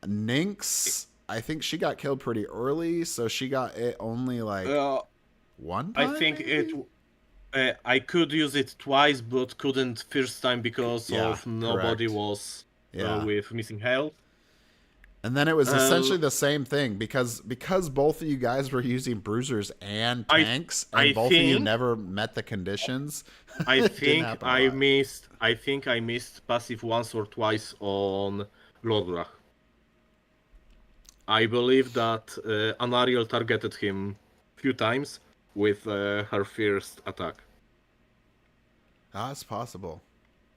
Nynx, I think she got killed pretty early, so she got it only one time. I think maybe? I could use it twice, but couldn't first time because Yeah, of nobody correct. was Yeah. with missing health. And then it was essentially the same thing because both of you guys were using bruisers and tanks, and both of you never met the conditions. I It didn't think happen a lot. I missed passive once or twice on Glorgrach. I believe that Anariel targeted him a few times with her first attack. Ah, it's possible.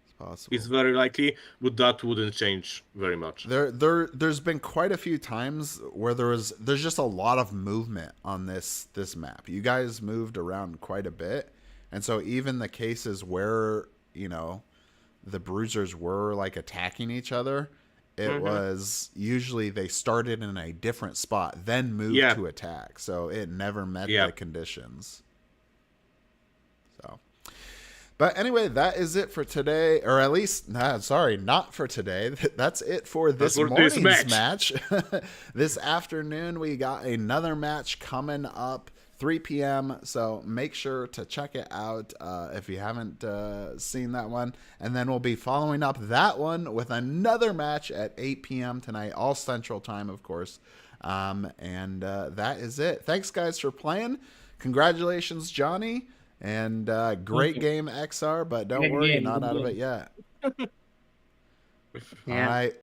It's possible. It's very likely, but that wouldn't change very much. There's been quite a few times where there's just a lot of movement on this map. You guys moved around quite a bit, and so even the cases where the bruisers were attacking each other, it was usually they started in a different spot, then moved to attack, so it never met the conditions. So. But anyway, that is it for today, or at least, not for today. That's it for this morning's match. This afternoon, we got another match coming up, 3 p.m. So make sure to check it out if you haven't seen that one. And then we'll be following up that one with another match at 8 p.m. tonight, all Central Time, of course. And that is it. Thanks, guys, for playing. Congratulations, Johnny. And great game, eXar, but don't worry, you're not out of it yet. Yeah. All right.